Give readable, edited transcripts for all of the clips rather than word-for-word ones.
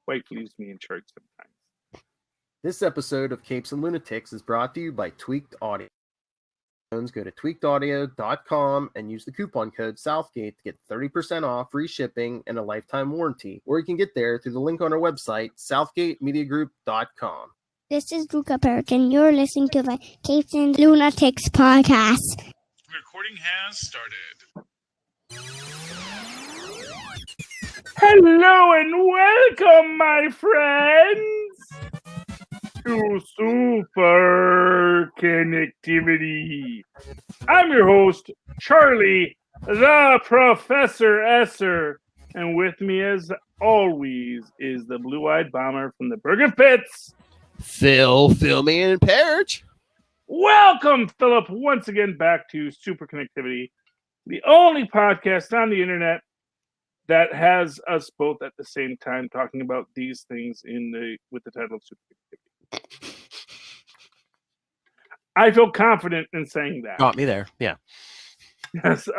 Wife leaves me in church sometimes. This episode of Capes and Lunatics is brought to you by Tweaked Audio. Go to tweakedaudio.com and use the coupon code Southgate to get 30% off, free shipping, and a lifetime warranty. Or you can get there through the link on our website, southgatemediagroup.com. This is Luca Perich, and you're listening to the Capes and Lunatics podcast. Recording has started. Hello and welcome, my friends, to Super Connectivity. I'm your host, Charlie, the Professor Esser, and with me, as always, is the blue-eyed bomber from the Burger Pits, Phil Perich. Welcome, Philip, once again back to Super Connectivity, the only podcast on the internet that has us both at the same time talking about these things with the title of Super Connectivity. I feel confident in saying that. Got me there. Yeah. Yes.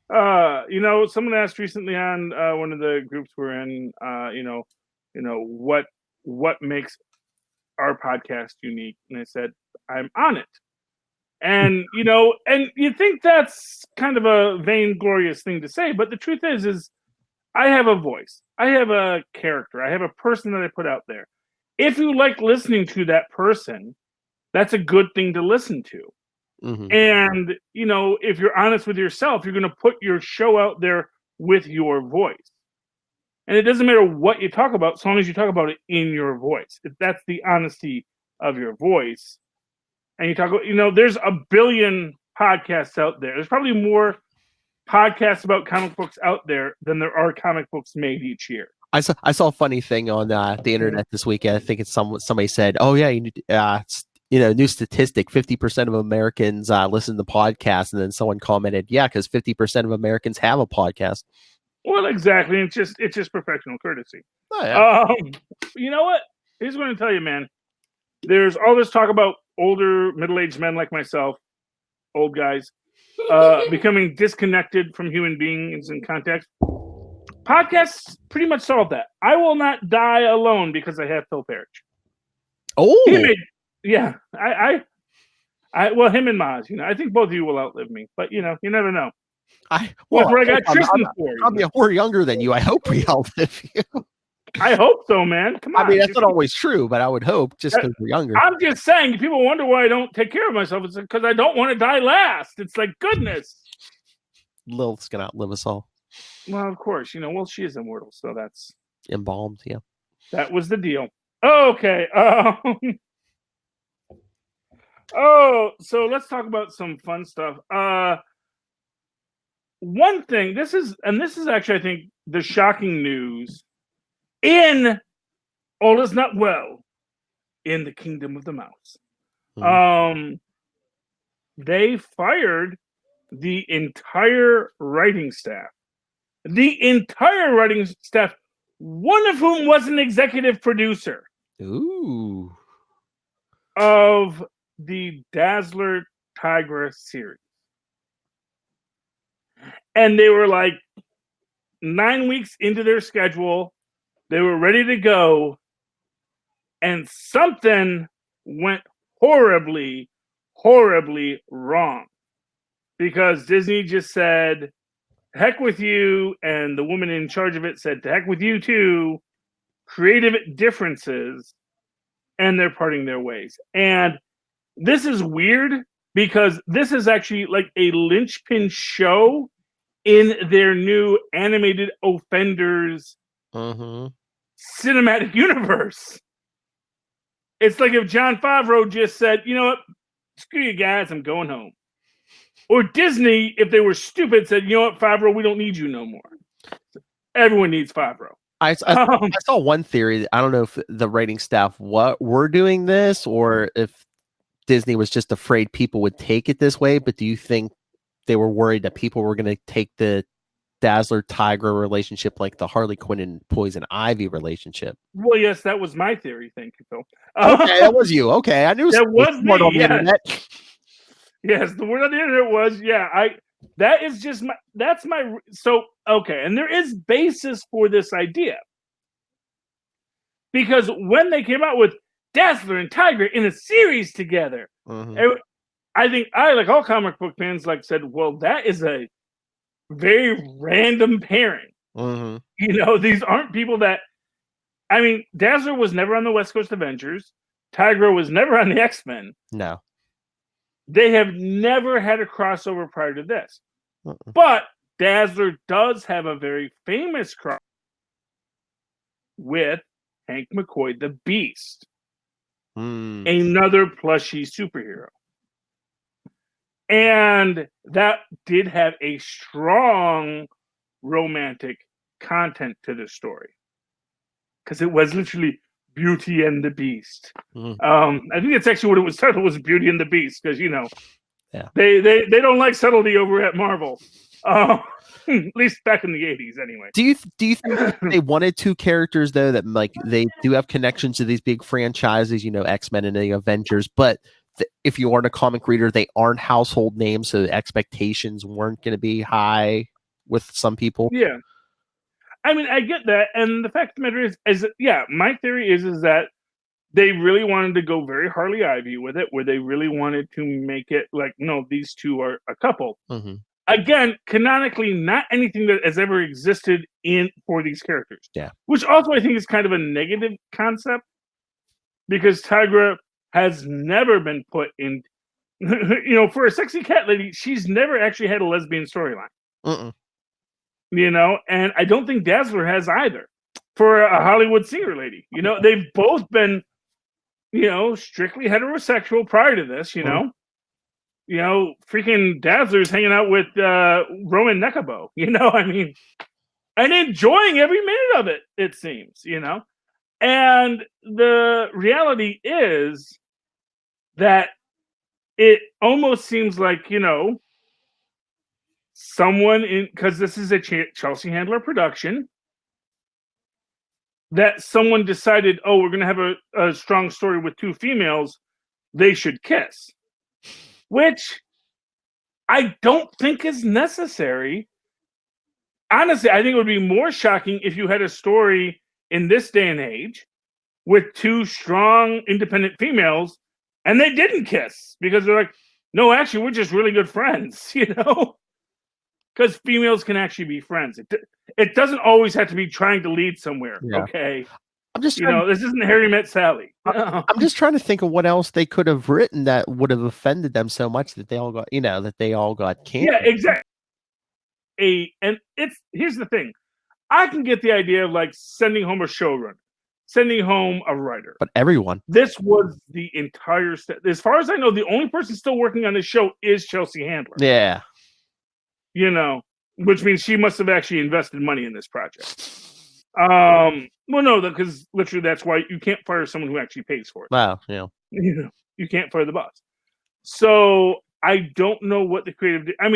Someone asked recently on one of the groups we're in, what makes our podcast unique, and I said, I'm on it. And and you think that's kind of a vainglorious thing to say, but the truth is I have a voice, I have a character, I have a person that I put out there. If you like listening to that person, that's a good thing to listen to. Mm-hmm. And if you're honest with yourself, you're going to put your show out there with your voice. And it doesn't matter what you talk about, so long as you talk about it in your voice. If that's the honesty of your voice. And you talk about, there's a billion podcasts out there. There's probably more podcasts about comic books out there than there are comic books made each year. I saw a funny thing on the internet this weekend. I think it's somebody said, "Oh yeah, new statistic: 50% of Americans listen to podcasts." And then someone commented, "Yeah, because 50% of Americans have a podcast." Well, exactly. It's just professional courtesy. Oh, yeah. You know what? Here's what I'm going to tell you, man. There's all this talk about older, middle-aged men like myself, old guys, becoming disconnected from human beings in context. Podcasts pretty much solve that. I will not die alone because I have Phil Perich. Oh, him and Maz. I think both of you will outlive me, but you never know. I got Tristan for you. We're younger than you. I hope we outlive you. I hope so, man. Come on. I mean, that's not always true, but I would hope just because we're younger. I'm just saying, if people wonder why I don't take care of myself, it's because I don't want to die last. It's like, goodness. Lilith's going to outlive us all. Well, of course. She is immortal, so that's... Embalmed, yeah. That was the deal. Okay. So let's talk about some fun stuff. One thing, this is actually, I think, the shocking news all is not well in the kingdom of the mouse. Mm-hmm. They fired the entire writing staff. The entire writing staff, one of whom was an executive producer. Ooh. Of the Dazzler Tigra series. And they were like 9 weeks into their schedule. They were ready to go. And something went horribly, horribly wrong. Because Disney just said, heck with you. And the woman in charge of it said, to heck with you too. Creative differences. And they're parting their ways. And this is weird because this is actually like a linchpin show in their new animated Offenders cinematic universe. It's like if Jon Favreau just said, you know what, screw you guys, I'm going home. Or Disney, if they were stupid, said, you know what, Favreau, we don't need you no more. Everyone needs Favreau. I saw one theory. I don't know if the writing staff were doing this or if Disney was just afraid people would take it this way. But do you think they were worried that people were going to take the Dazzler Tigra relationship like the Harley Quinn and Poison Ivy relationship? Well, yes, that was my theory. Thank you, Phil. Okay, that was you. Okay, I knew that was me. On the internet. Yes, the word on the internet was That is just my. That's my. So okay, and there is basis for this idea. Because when they came out with Dazzler and Tigra in a series together, I think like all comic book fans, said, well, that is a very random pairing. These aren't people that. I mean, Dazzler was never on the West Coast Avengers. Tigra was never on the X-Men. No. They have never had a crossover prior to this. But Dazzler does have a very famous crossover with Hank McCoy, the Beast. Another plushy superhero. And that did have a strong romantic content to the story. Because it was literally Beauty and the Beast. I think it's actually what it was titled, was Beauty and the Beast, because they don't like subtlety over at Marvel. At least back in the 80s, anyway. Do you think they wanted two characters though that they do have connections to these big franchises, X-Men and the Avengers, but if you aren't a comic reader, they aren't household names, so the expectations weren't going to be high with some people? Yeah. I mean, I get that, and the fact of the matter is my theory is that they really wanted to go very Harley Ivy with it, where they really wanted to make it no, these two are a couple. Again, canonically, not anything that has ever existed for these characters. Yeah. Which also I think is kind of a negative concept, because Tigra has never been put in, for a sexy cat lady, she's never actually had a lesbian storyline. And I don't think Dazzler has either for a Hollywood singer lady. They've both been, strictly heterosexual prior to this, freaking Dazzler's hanging out with Roman Nekabo, I mean, and enjoying every minute of it, it seems, And the reality is that it almost seems like, someone because this is a Chelsea Handler production, that someone decided, we're going to have a strong story with two females, they should kiss. Which I don't think is necessary. Honestly, I think it would be more shocking if you had a story in this day and age with two strong, independent females and they didn't kiss because they're like, no, actually, we're just really good friends, Because females can actually be friends. It doesn't always have to be trying to lead somewhere, okay? I'm just this isn't Harry Met Sally. I'm just trying to think of what else they could have written that would have offended them so much that they all got, canceled. Yeah, exactly. And here's the thing. I can get the idea of sending home a showrunner, sending home a writer. But everyone. This was the entire as far as I know, the only person still working on this show is Chelsea Handler. Yeah. Which means she must have actually invested money in this project. Well, no, because literally that's why you can't fire someone who actually pays for it. Wow, yeah. You can't fire the boss. So I don't know what the creative. I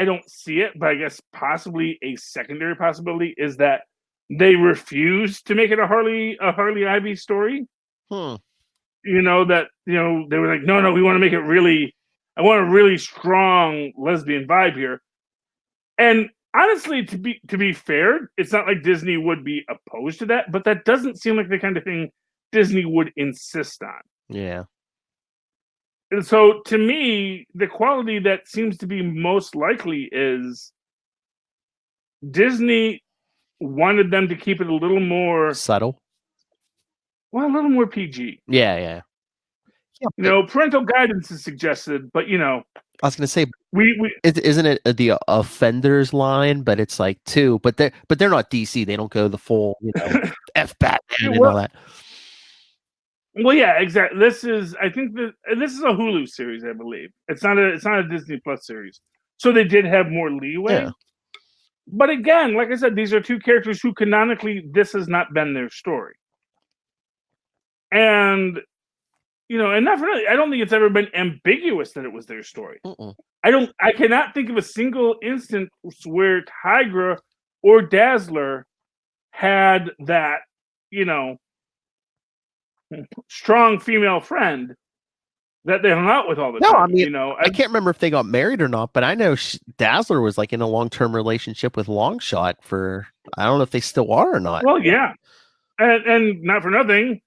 don't see it, but I guess possibly a secondary possibility is that they refuse to make it a Harley Ivy story. They were like, no, we want to make it really. I want a really strong lesbian vibe here. And honestly, to be fair, it's not like Disney would be opposed to that, but that doesn't seem like the kind of thing Disney would insist on. Yeah. And so to me, the quality that seems to be most likely is Disney wanted them to keep it a little more subtle. Well, a little more PG. Yeah. Parental guidance is suggested, but I was going to say, we isn't it the offenders line? But it's two, but they're not DC. They don't go the full, F Batman and all that. Well, yeah, exactly. This is a Hulu series, I believe. It's not a Disney Plus series, so they did have more leeway. Yeah. But again, like I said, these are two characters who canonically this has not been their story, and. And not for really, I don't think it's ever been ambiguous that it was their story. I cannot think of a single instance where Tigra or Dazzler had that, strong female friend that they hung out with all the No, time. I mean, You know, I can't remember if they got married or not, but I know Dazzler was like in a long-term relationship with Longshot for, I don't know if they still are or not. well, yeah, and not for nothing,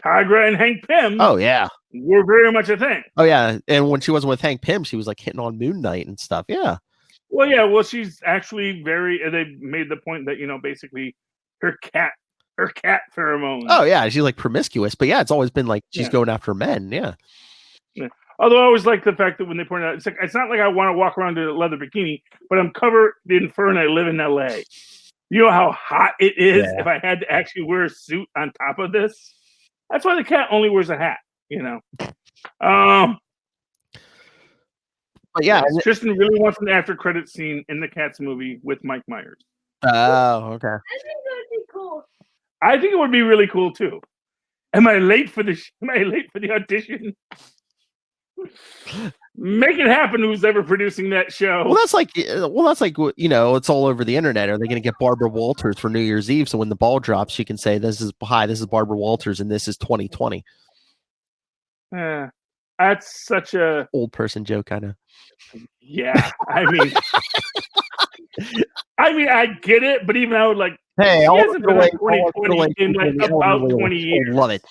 Tigra and Hank Pym Oh, yeah. were very much a thing. Oh, yeah. And when she wasn't with Hank Pym, she was like hitting on Moon Knight and stuff. Yeah. Well, yeah, well, she's actually they made the point that, basically her cat pheromones. Oh, yeah. She's like promiscuous, but yeah, it's always been like she's Yeah. going after men. Yeah. Although I always like the fact that when they point out, it's not like I want to walk around in a leather bikini, but I'm covered in fur and I live in LA. You know how hot it is if I had to actually wear a suit on top of this? That's why the cat only wears a hat, But yeah. Tristan really wants an after credit scene in the Cats movie with Mike Myers. Oh, okay. I think that would be cool. I think it would be really cool too. Am I late for the audition? Make it happen. Who's ever producing that show? Well, that's like it's all over the internet. Are they going to get Barbara Walters for New Year's Eve? So when the ball drops, she can say, this is Barbara Walters and this is 2020. That's such a old person joke, I know. Yeah, I mean, I get it, but even I would like. Hey, he hasn't been on 2020 in like about 20 years. Love it.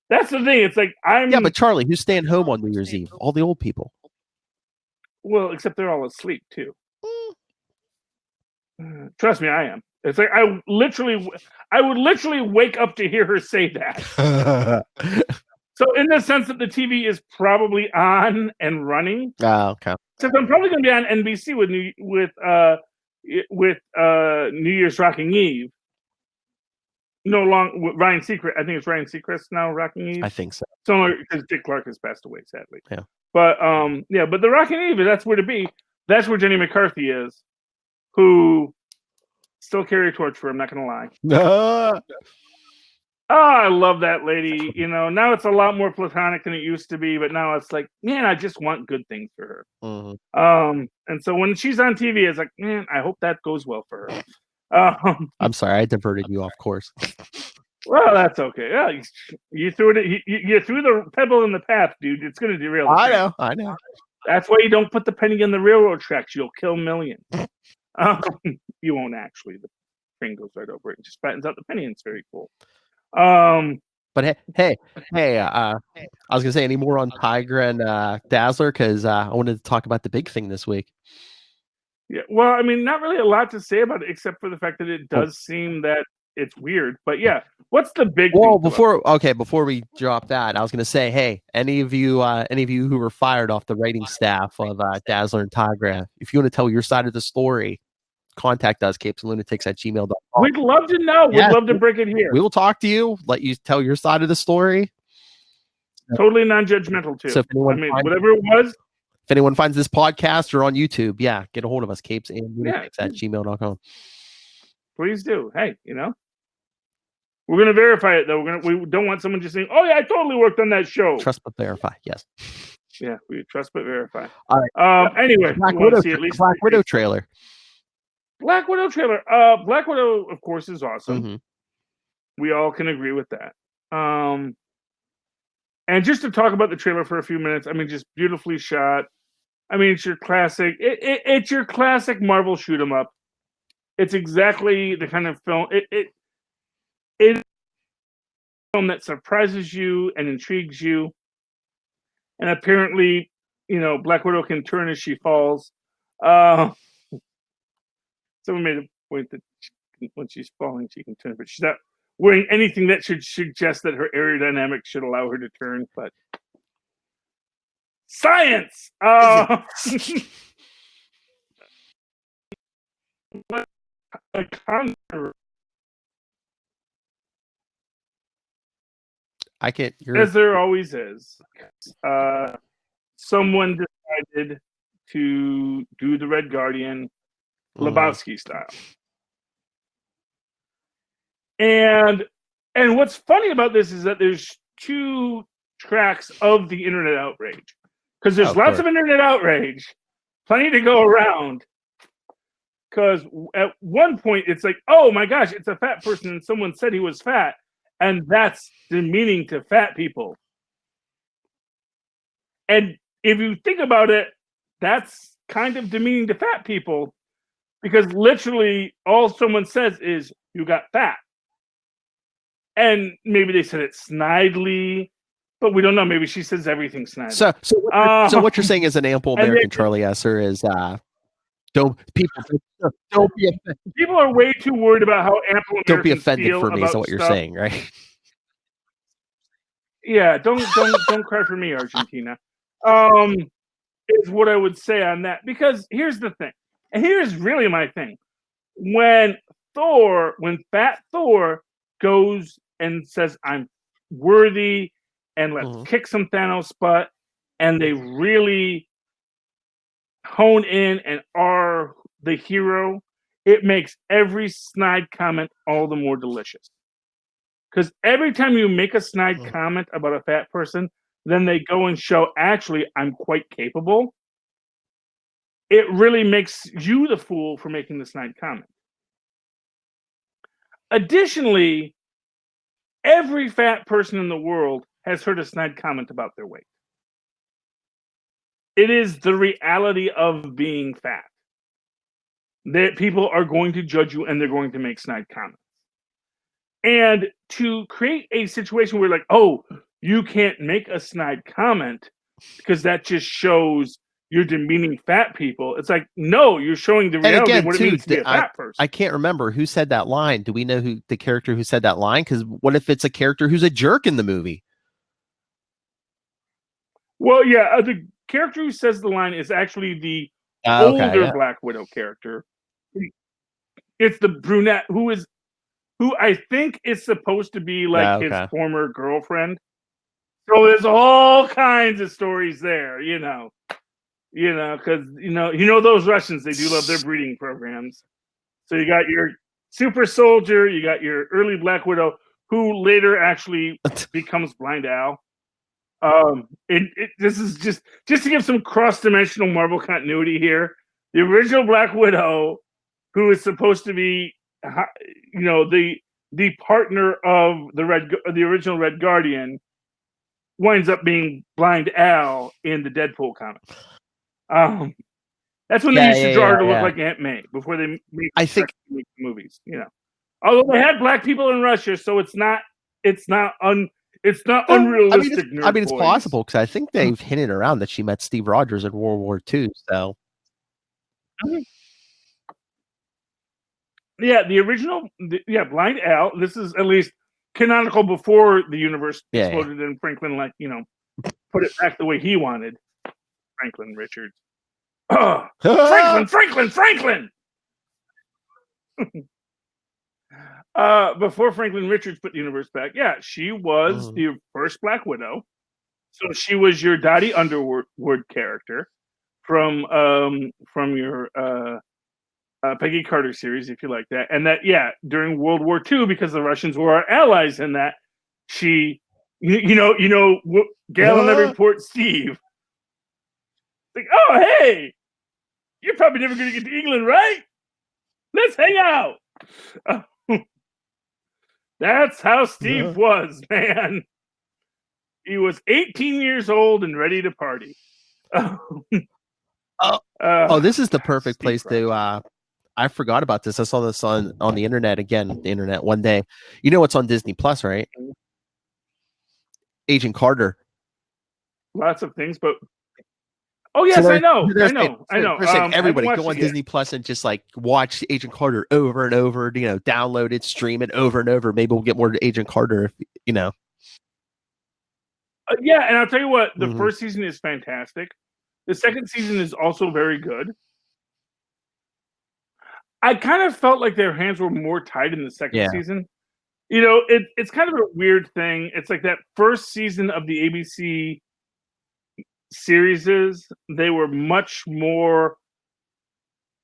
That's the thing. It's like Yeah, but Charlie, who's staying home on New Year's Eve? All the old people. Well, except they're all asleep too. Trust me, I am. It's like I would literally wake up to hear her say that. So in the sense that the TV is probably on and running. Oh, okay. Except I'm probably going to be on NBC with New Year's Rocking Eve. No long with Ryan Seacrest. I think it's Ryan Seacrest now Rocking Eve. I think so. So because Dick Clark has passed away, sadly. Yeah. But but the Rocking Eve, that's where to be. That's where Jenny McCarthy is, who still carry a torch for. I'm not going to lie. I love that lady. Now it's a lot more platonic than it used to be, but now it's like, man, I just want good things for her. Mm-hmm. And so when she's on TV, it's like, man, I hope that goes well for her. I'm sorry, I diverted you off course. Well, that's okay. Yeah, you threw it. You threw the pebble in the path, dude. It's going to derail. I know. That's why you don't put the penny in the railroad tracks. You'll kill millions. You won't actually. The train goes right over it and just flattens out the penny, and it's very cool. But hey, I was gonna say, any more on Tigra and Dazzler, because I wanted to talk about the big thing this week. Yeah, well, I mean, not really a lot to say about it, except for the fact that it does seem that it's weird. But yeah, what's the big? Well, before we drop that, I was gonna say, hey, any of you who were fired off the writing staff of Dazzler and Tigra, if you want to tell your side of the story, contact us, capesandlunatics@gmail.com. We'd love to know. We'd love to break it here. We will talk to you, let you tell your side of the story. Totally non-judgmental too. So whatever it was. If anyone finds this podcast or on YouTube, get a hold of us, capesandlunatics@gmail.com. Please do. Hey, we're gonna verify it though. We don't want someone just saying, "Oh yeah, I totally worked on that show." Trust but verify. Yes. Yeah, we trust but verify. All right. Anyway, Black Widow trailer. Black Widow trailer. Black Widow, of course, is awesome. Mm-hmm. We all can agree with that. And just to talk about the trailer for a few minutes, I mean, just beautifully shot. I mean, it's your classic. It's your classic Marvel shoot 'em up. It's exactly the kind of film. It's a film that surprises you and intrigues you. And apparently, Black Widow can turn as she falls. Someone made a point that when she's falling, she can turn, but she's not wearing anything that should suggest that her aerodynamics should allow her to turn. But science! What a conqueror. I can't hear. As there always is. Someone decided to do the Red Guardian Lebowski style. And what's funny about this is that there's two tracks of the internet outrage. Because there's lots of internet outrage, plenty to go around. Because at one point it's like, oh my gosh, it's a fat person and someone said he was fat. And that's demeaning to fat people. And if you think about it, that's kind of demeaning to fat people because literally all someone says is, you got fat. And maybe they said it snidely, but we don't know. Maybe she says everything snidely. So what you're saying is an ample American Charlie Esser is don't be offended. People are way too worried about how ample Americans Don't be offended feel for me. about Is what you're stuff. saying, right? Yeah, don't cry for me, Argentina. Is what I would say on that. Because here's the thing, and here's really my thing. When Fat Thor goes and says, I'm worthy, and let's kick some Thanos butt, and they really hone in and are the hero, it makes every snide comment all the more delicious. Because every time you make a snide comment about a fat person, then they go and show, actually, I'm quite capable. It really makes you the fool for making the snide comment. Additionally, every fat person in the world has heard a snide comment about their weight. It is the reality of being fat. That people are going to judge you and they're going to make snide comments. And to create a situation where, like, oh, you can't make a snide comment because that just shows you're demeaning fat people. It's like, no, you're showing the reality of what it means to be a fat person. I can't remember who said that line. Do we know who the character who said that line? Because what if it's a character who's a jerk in the movie? Well, yeah, the character who says the line is actually the older Black Widow character. It's the brunette who I think is supposed to be like his former girlfriend. So there's all kinds of stories there, because those Russians, they do love their breeding programs. So you got your super soldier, you got your early Black Widow, who later actually becomes Blind Al. This is just to give some cross-dimensional Marvel continuity here. The original Black Widow, who is supposed to be, the partner of the original Red Guardian, winds up being Blind Al in the Deadpool comic. That's when they used to draw her to look like Aunt May before they made movies. Although they had black people in Russia, so it's not unrealistic. I mean, it's possible because I think they've hinted around that she met Steve Rogers in World War II. So, yeah, the original, Blind Al. This is at least canonical before the universe exploded and Franklin, put it back the way he wanted. Franklin Richards. Franklin! Before Franklin Richards put the universe back, she was the first Black Widow. So she was your Dottie Underwood character from your Peggy Carter series, if you like that. And that, during World War II, because the Russians were our allies in that, she, Gail and every report Steve. Like, oh, hey, you're probably never going to get to England, right? Let's hang out. That's how Steve was, man. He was 18 years old and ready to party. This is the perfect place to. I forgot about this. I saw this on the internet one day. You know what's on Disney Plus, right? Agent Carter. Lots of things, but yes, I know. We're saying everybody go on Disney Plus and just watch Agent Carter over and over. Download it, stream it over and over. Maybe we'll get more to Agent Carter. And I'll tell you what. The first season is fantastic. The second season is also very good. I kind of felt like their hands were more tied in the second season. It's kind of a weird thing. It's like that first season of the ABC series, they were much more,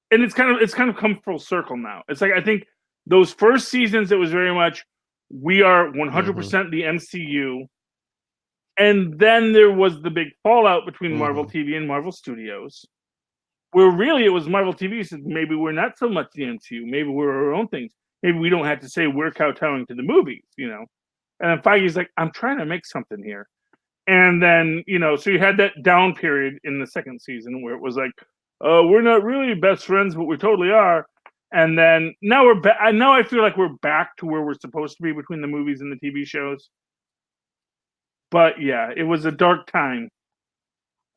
and it's kind of come full circle now. It's like, I think those first seasons, it was very much, we are 100% the MCU. And then there was the big fallout between Marvel TV and Marvel Studios, where really it was Marvel TV said, maybe we're not so much the MCU. Maybe we're our own things. Maybe we don't have to say we're kowtowing to the movies, And then Feige's like, I'm trying to make something here. And then, so you had that down period in the second season where it was like, we're not really best friends, but we totally are. And then now we're back. Now I feel like we're back to where we're supposed to be between the movies and the TV shows. But yeah, it was a dark time.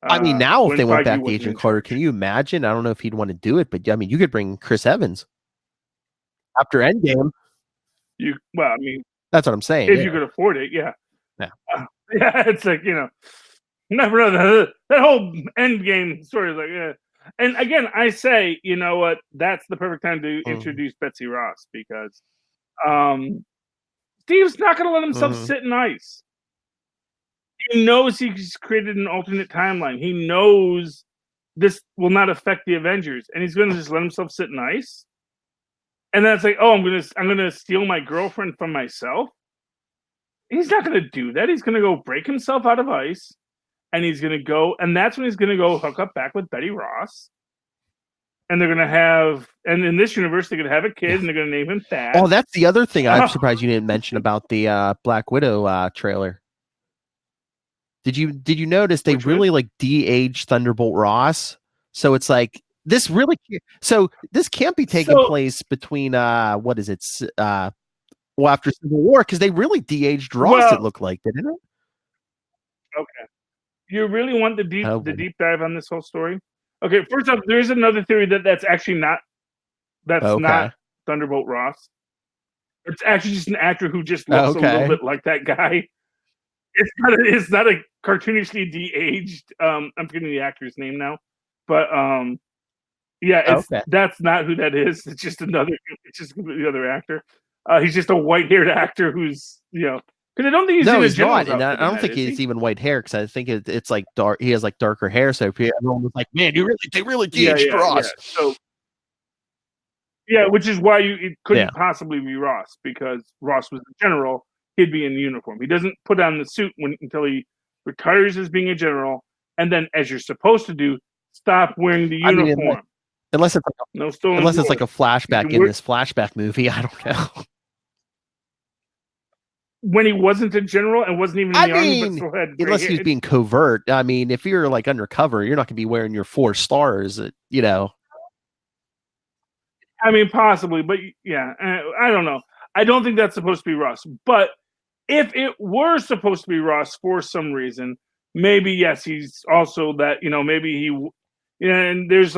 I mean, now if when they went Feige back to wasn't Agent in Carter, charge. can you imagine? I don't know if he'd want to do it, but I mean, you could bring Chris Evans after Endgame. I mean, That's what I'm saying. if you could afford it, yeah. Yeah. Yeah, it's like, never know that whole Endgame story is like, yeah. And again, I say, you know what? That's the perfect time to introduce Betsy Ross because Steve's not going to let himself sit in ice. He knows he's created an alternate timeline. He knows this will not affect the Avengers, and he's going to just let himself sit in ice. And then it's like, oh, I'm gonna steal my girlfriend from myself. He's not going to do that. He's going to go break himself out of ice, and he's going to go, and that's when he's going to go hook up back with Betty Ross. And they're going to have, and in this universe, they're going to have a kid, and they're going to name him Thad. Oh, that's the other thing I'm surprised you didn't mention about the Black Widow trailer. Did you notice they really like de-aged Thunderbolt Ross? So it's like this really. So this can't be taking place between what is it? Well, after Civil War, because they really de-aged Ross. It looked like, didn't it? Okay. You really want the deep dive on this whole story? Okay, first off, there is another theory that's actually not not Thunderbolt Ross. It's actually just an actor who just looks a little bit like that guy. It's not a cartoonishly de-aged. I'm forgetting the actor's name now, but yeah, that's not who that is. It's just a completely other actor. He's just a white-haired actor who's because I don't think he's in a general's not, and I don't think he's even white hair because I think it's like dark. He has like darker hair, so everyone was like, "Man, they really de-aged Ross." Yeah. So, which is why it couldn't possibly be Ross because Ross was a general. He'd be in uniform. He doesn't put on the suit until he retires as being a general, and then, as you're supposed to do, stop wearing the uniform. Unless it's like a flashback in this flashback movie, I don't know. When he wasn't a general and wasn't even in the army, but still had unless he was being covert. I mean, if you're like undercover, you're not going to be wearing your 4 stars. I mean, possibly, but yeah, I don't know. I don't think that's supposed to be Ross. But if it were supposed to be Ross for some reason, maybe yes, he's also that. Maybe he. And there's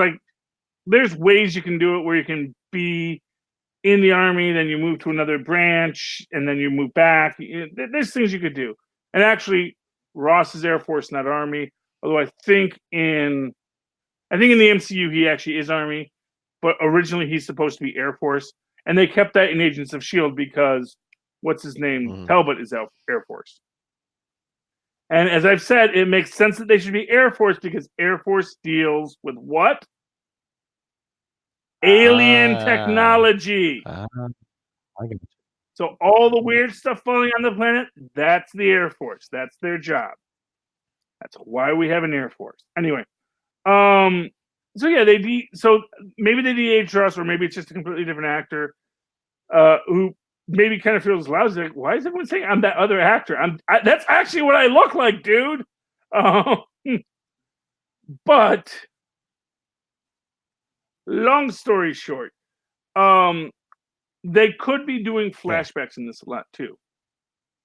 ways you can do it where you can be in the army, then you move to another branch, and then you move back. There's things you could do. And actually, Ross is Air Force, not Army. Although I think in the MCU he actually is Army, but originally he's supposed to be Air Force, and they kept that in Agents of S.H.I.E.L.D. because what's his name? Talbot is Air Force. And as I've said, it makes sense that they should be Air Force because Air Force deals with what? Alien technology. So all the weird stuff falling on the planet, that's the Air Force. That's their job. That's why we have an Air Force. Anyway, so yeah, so maybe they de-aged us, or maybe it's just a completely different actor who maybe kind of feels lousy. Like, why is everyone saying I'm that other actor? That's actually what I look like, dude. But long story short, they could be doing flashbacks in this a lot too,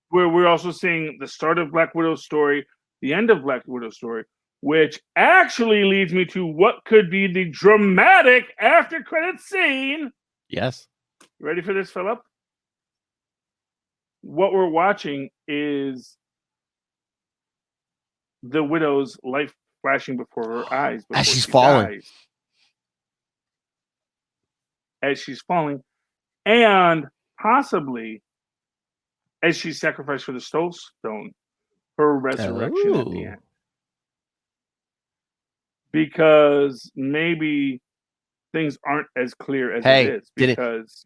where we're also seeing the start of Black Widow's story, the end of Black Widow's story, which actually leads me to what could be the dramatic after credits scene. Yes. You ready for this, Philip? What we're watching is the widow's life flashing before her eyes as she's falling. As she's falling, and possibly as she's sacrificed for the Soul Stone, her resurrection at the end. Because maybe things aren't as clear as it is. Because,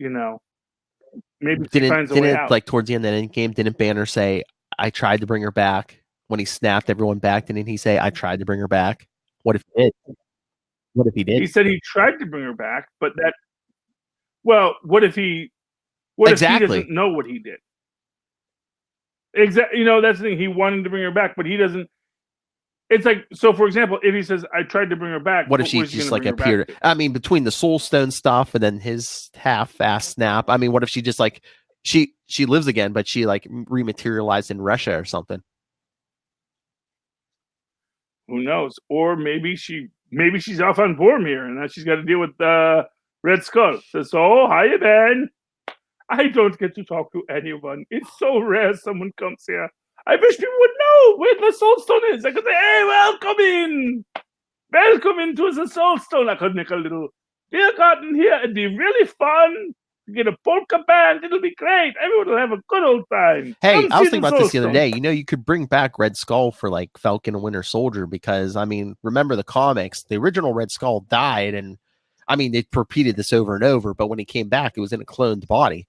maybe she finds a way out. Like towards the end of the Endgame, didn't Banner say, I tried to bring her back? When he snapped everyone back, didn't he say, I tried to bring her back? What if he did? What if he did? He said he tried to bring her back, but what if he doesn't know what he did? Exactly. That's the thing. He wanted to bring her back, but he doesn't. It's like, so for example, if he says, I tried to bring her back, What if she just like appeared? I mean, between the Soul Stone stuff and then his half-ass snap. I mean, what if she just like she lives again, but she like rematerialized in Russia or something? Who knows? Or maybe she's off on Vormir and now she's got to deal with Red Skull. So, hi, Ben. I don't get to talk to anyone. It's so rare someone comes here. I wish people would know where the Soul Stone is. I could say, hey, welcome in. Welcome into the Soul Stone. I could make a little beer garden here. It'd be really fun. Get a polka band. It'll be great. Everyone will have a good old time. Hey, I was thinking about this the other day. You could bring back Red Skull for like Falcon and Winter Soldier because, I mean, remember the comics, the original Red Skull died and, I mean, they repeated this over and over, but when he came back, it was in a cloned body.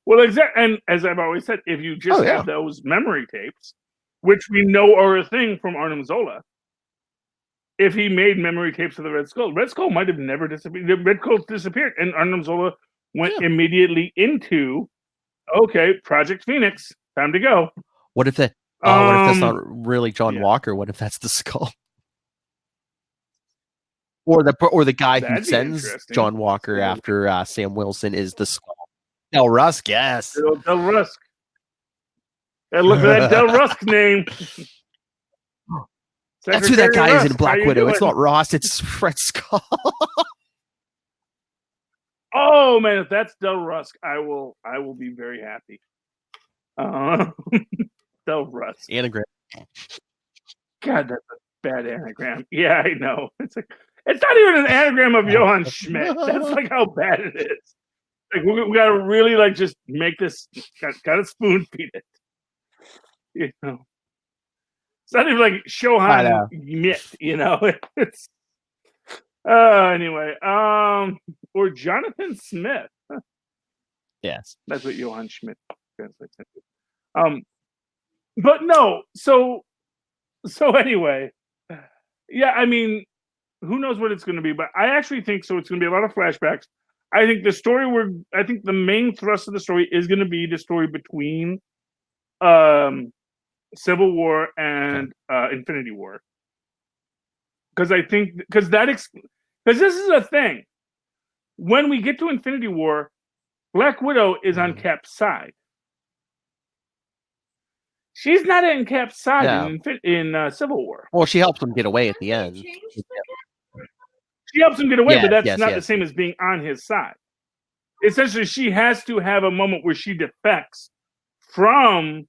Well, exactly. And as I've always said, if you just have those memory tapes, which we know are a thing from Arnim Zola, if he made memory tapes of the Red Skull might have never disappeared. The Red Skull disappeared, and Arnim Zola went immediately into, okay, Project Phoenix, time to go. What if that? What if that's not really John Walker? What if that's the Skull? Or the guy who sends John Walker after Sam Wilson is the Skull. Del Rusk, yes. Del Rusk. Hey, look at that Del Rusk name. That's who that guy is in Black Widow. It's not Ross, it's Red Skull. Oh man, if that's Del Rusk, I will be very happy. Del Rusk. Anagram. God, that's a bad anagram. Yeah, I know. It's not even an anagram of Johann Schmidt. That's like how bad it is. Like we gotta really like just make this. Gotta spoon feed it. It's not even like Johann Schmidt. It's anyway. Or Jonathan Smith. Yes, that's what Johann Schmidt translates into. But no. So anyway, yeah. I mean, who knows what it's going to be? But I actually think so. It's going to be a lot of flashbacks. I think the main thrust of the story is going to be the story between Civil War and Infinity War. Because I think because this is a thing. When we get to Infinity War, Black Widow is on Cap's side. She's not in Cap's side in Civil War. Well, she helps him get away at the end. She helps him get away, but that's not the same as being on his side. Essentially, she has to have a moment where she defects from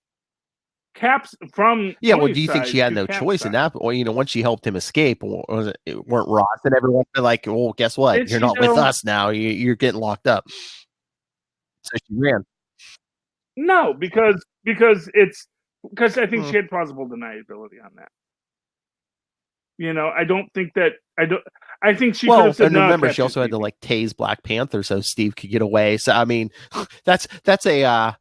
Cap's from. Yeah, well, do you think she had no choice in that? Or once she helped him escape, or it weren't Ross and everyone like, well, guess what? You're not with us now. You're getting locked up. So she ran. No, because I think she had plausible deniability on that. I don't think that I think she could have said no. Remember, she also had to like tase Black Panther so Steve could get away. So I mean, that's a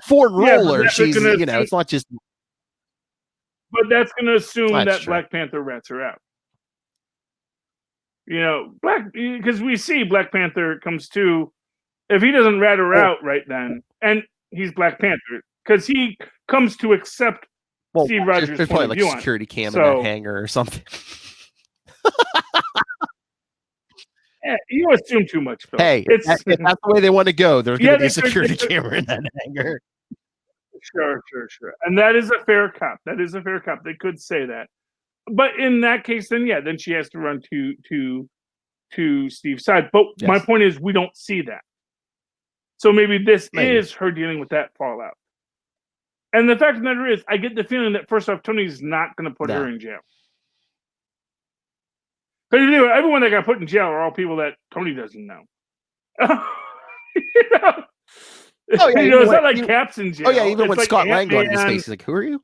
foreign ruler. She's it's not just. But that's going to assume that true. Black Panther rats her out. Because we see Black Panther comes to, if he doesn't rat her out right then, and he's Black Panther, because he comes to accept Steve Rogers' there's probably like a security cam in that hangar or something. Yeah, you assume too much, Phil. Hey, if that's the way they want to go, there's going to be a security camera in that hangar. Sure. And that is a fair cop. They could say that. But in that case, then she has to run to Steve's side. But my point is, we don't see that. So maybe this is her dealing with that fallout. And the fact of the matter is, I get the feeling that first off, Tony's not going to put her in jail. Because everyone that got put in jail are all people that Tony doesn't know. It's not like Cap's in jail. Oh yeah, even when Scott Lang got in his face, he's like, "Who are you?"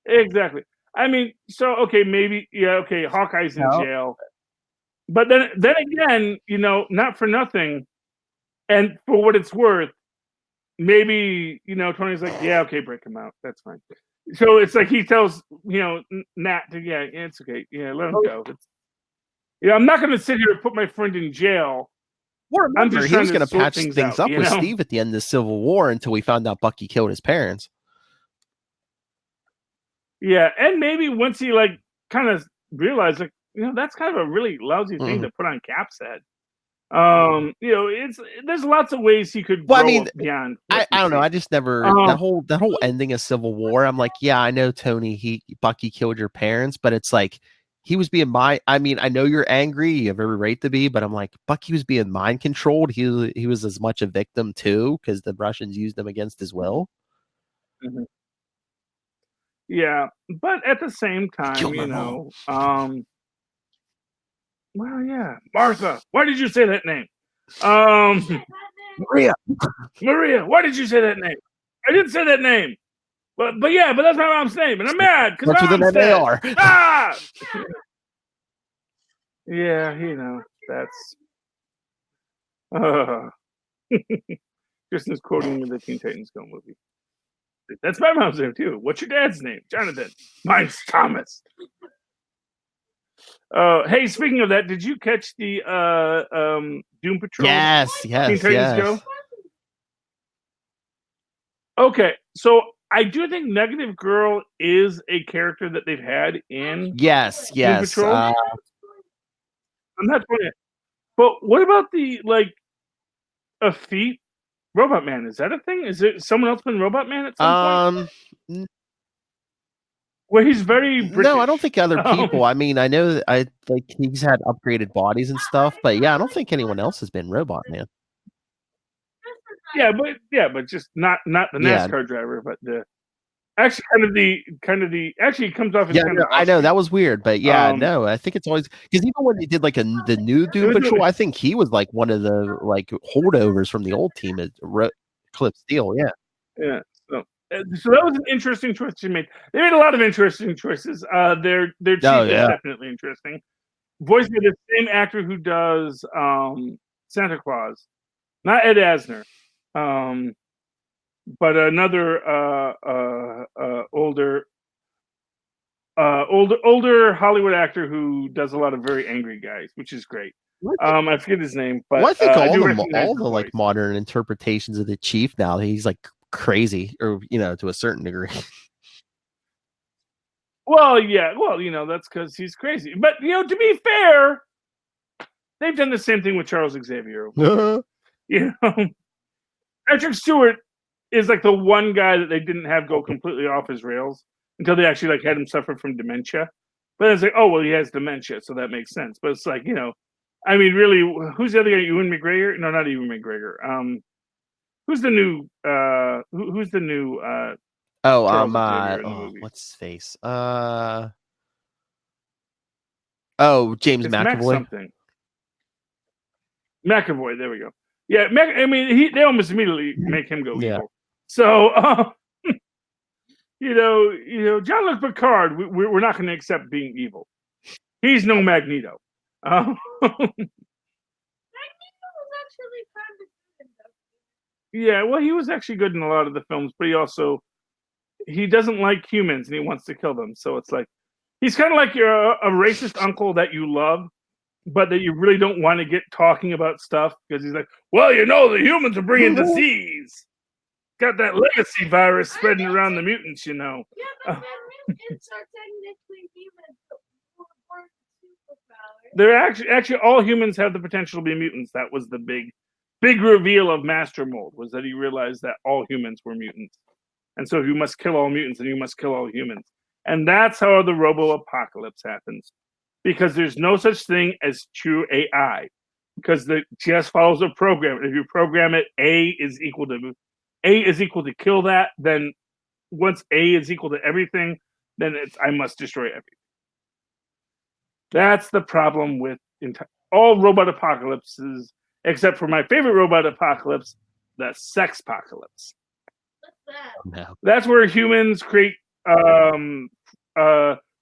Exactly. I mean, so okay, maybe Hawkeye's in jail, but then again, not for nothing, and for what it's worth. Maybe, Tony's like, yeah, okay, break him out. That's fine. So it's like he tells, Nat to, it's okay. Yeah, let him go. I'm not going to sit here and put my friend in jail Well, I'm remember, just he trying was to going to sort patch things things out, up you with know? Steve at the end of the Civil War until we found out Bucky killed his parents. Yeah, and maybe once he like kind of realized, like, you know, that's kind of a really lousy thing to put on Cap's head. You know, there's lots of ways he could Well, I grow mean, up beyond. I what we don't know. see. I just never that whole ending of Civil War. I'm like, yeah, I know, Tony. Bucky killed your parents, but it's like he was being I mean, I know you're angry. You have every right to be, but I'm like, Bucky was being mind controlled. He was as much a victim too because the Russians used him against his will. Mhm. Yeah, but at the same time, killed you my know, well, yeah, Martha. Why did you say that name? Maria. Maria. Why did you say that name? I didn't say that name. But yeah, but that's my mom's name, and I'm mad because Starts with mom an said, MAR. ah. Yeah, you know, that's Kristen's quoting the Teen Titans Go movie. That's my mom's name too. What's your dad's name? Jonathan. Mine's Thomas. Hey, speaking of that, did you catch the Doom Patrol? Yes, Teen yes, Titans yes. Go? Okay, so I do think Negative Girl is a character that they've had in Yes, Doom yes. Patrol. I'm not doing it. But what about the like effete Robot Man? Is that a thing? Is it someone else been Robot Man at some point? Well, he's very British. No, I don't think other people. I mean, I know that he's had upgraded bodies and stuff, but yeah, I don't think anyone else has been Robot Man. Yeah, but just not the Yeah. NASCAR driver, but the actually kind of the actually it comes off as Yeah, kind no, of I know Austrian. that was weird, but yeah, no, I think it's always because even when they did like the new Doom Patrol, I think he was like one of the like holdovers from the old team at Clip Steel. Yeah. Yeah. So that was an interesting choice you made. They made a lot of interesting choices. Their chief Oh, is yeah. definitely interesting. Voiced by the same actor who does Santa Claus, not Ed Asner, but another older Hollywood actor who does a lot of very angry guys, which is great. I forget his name, but Well, I think I all do the recognize all the the like voice. modern interpretations of the chief now, he's like crazy, or to a certain degree. Well, yeah, well, you know, that's because he's crazy. But you know, to be fair, they've done the same thing with Charles Xavier. You know, Patrick Stewart is like the one guy that they didn't have go completely off his rails until they actually like had him suffer from dementia. But it's like, oh well, he has dementia, so that makes sense. But it's like, you know, I mean, really, who's the other guy? Ewan McGregor? No, not Ewan McGregor. Who's the new? Who's the new? Charles Xavier in the movie? What's his face? James It's Max McAvoy. something. McAvoy. There we go. Yeah, I mean, they almost immediately make him go evil. So, you know, Jean-Luc Picard, we're not going to accept being evil. He's no Magneto. Magneto was actually kind of good, though. Yeah, well, he was actually good in a lot of the films, but he doesn't like humans and he wants to kill them. So it's like he's kind of like a racist uncle that you love, but that you really don't want to get talking about stuff because he's like, well, you know, the humans are bringing disease. Got that legacy virus spreading around the mutants, you know. Yeah, but then mutants are technically humans, but we were born with superpowers. They're actually all humans have the potential to be mutants. That was the big reveal of Master Mold, was that he realized that all humans were mutants. And so if you must kill all mutants, then you must kill all humans. And that's how the robo-apocalypse happens. Because there's no such thing as true AI. Because it just follows a program. If you program it, A is equal to kill that, then once A is equal to everything, then it's I must destroy everything. That's the problem with all robot apocalypses, except for my favorite robot apocalypse, the sex apocalypse. What's that? No. That's where humans create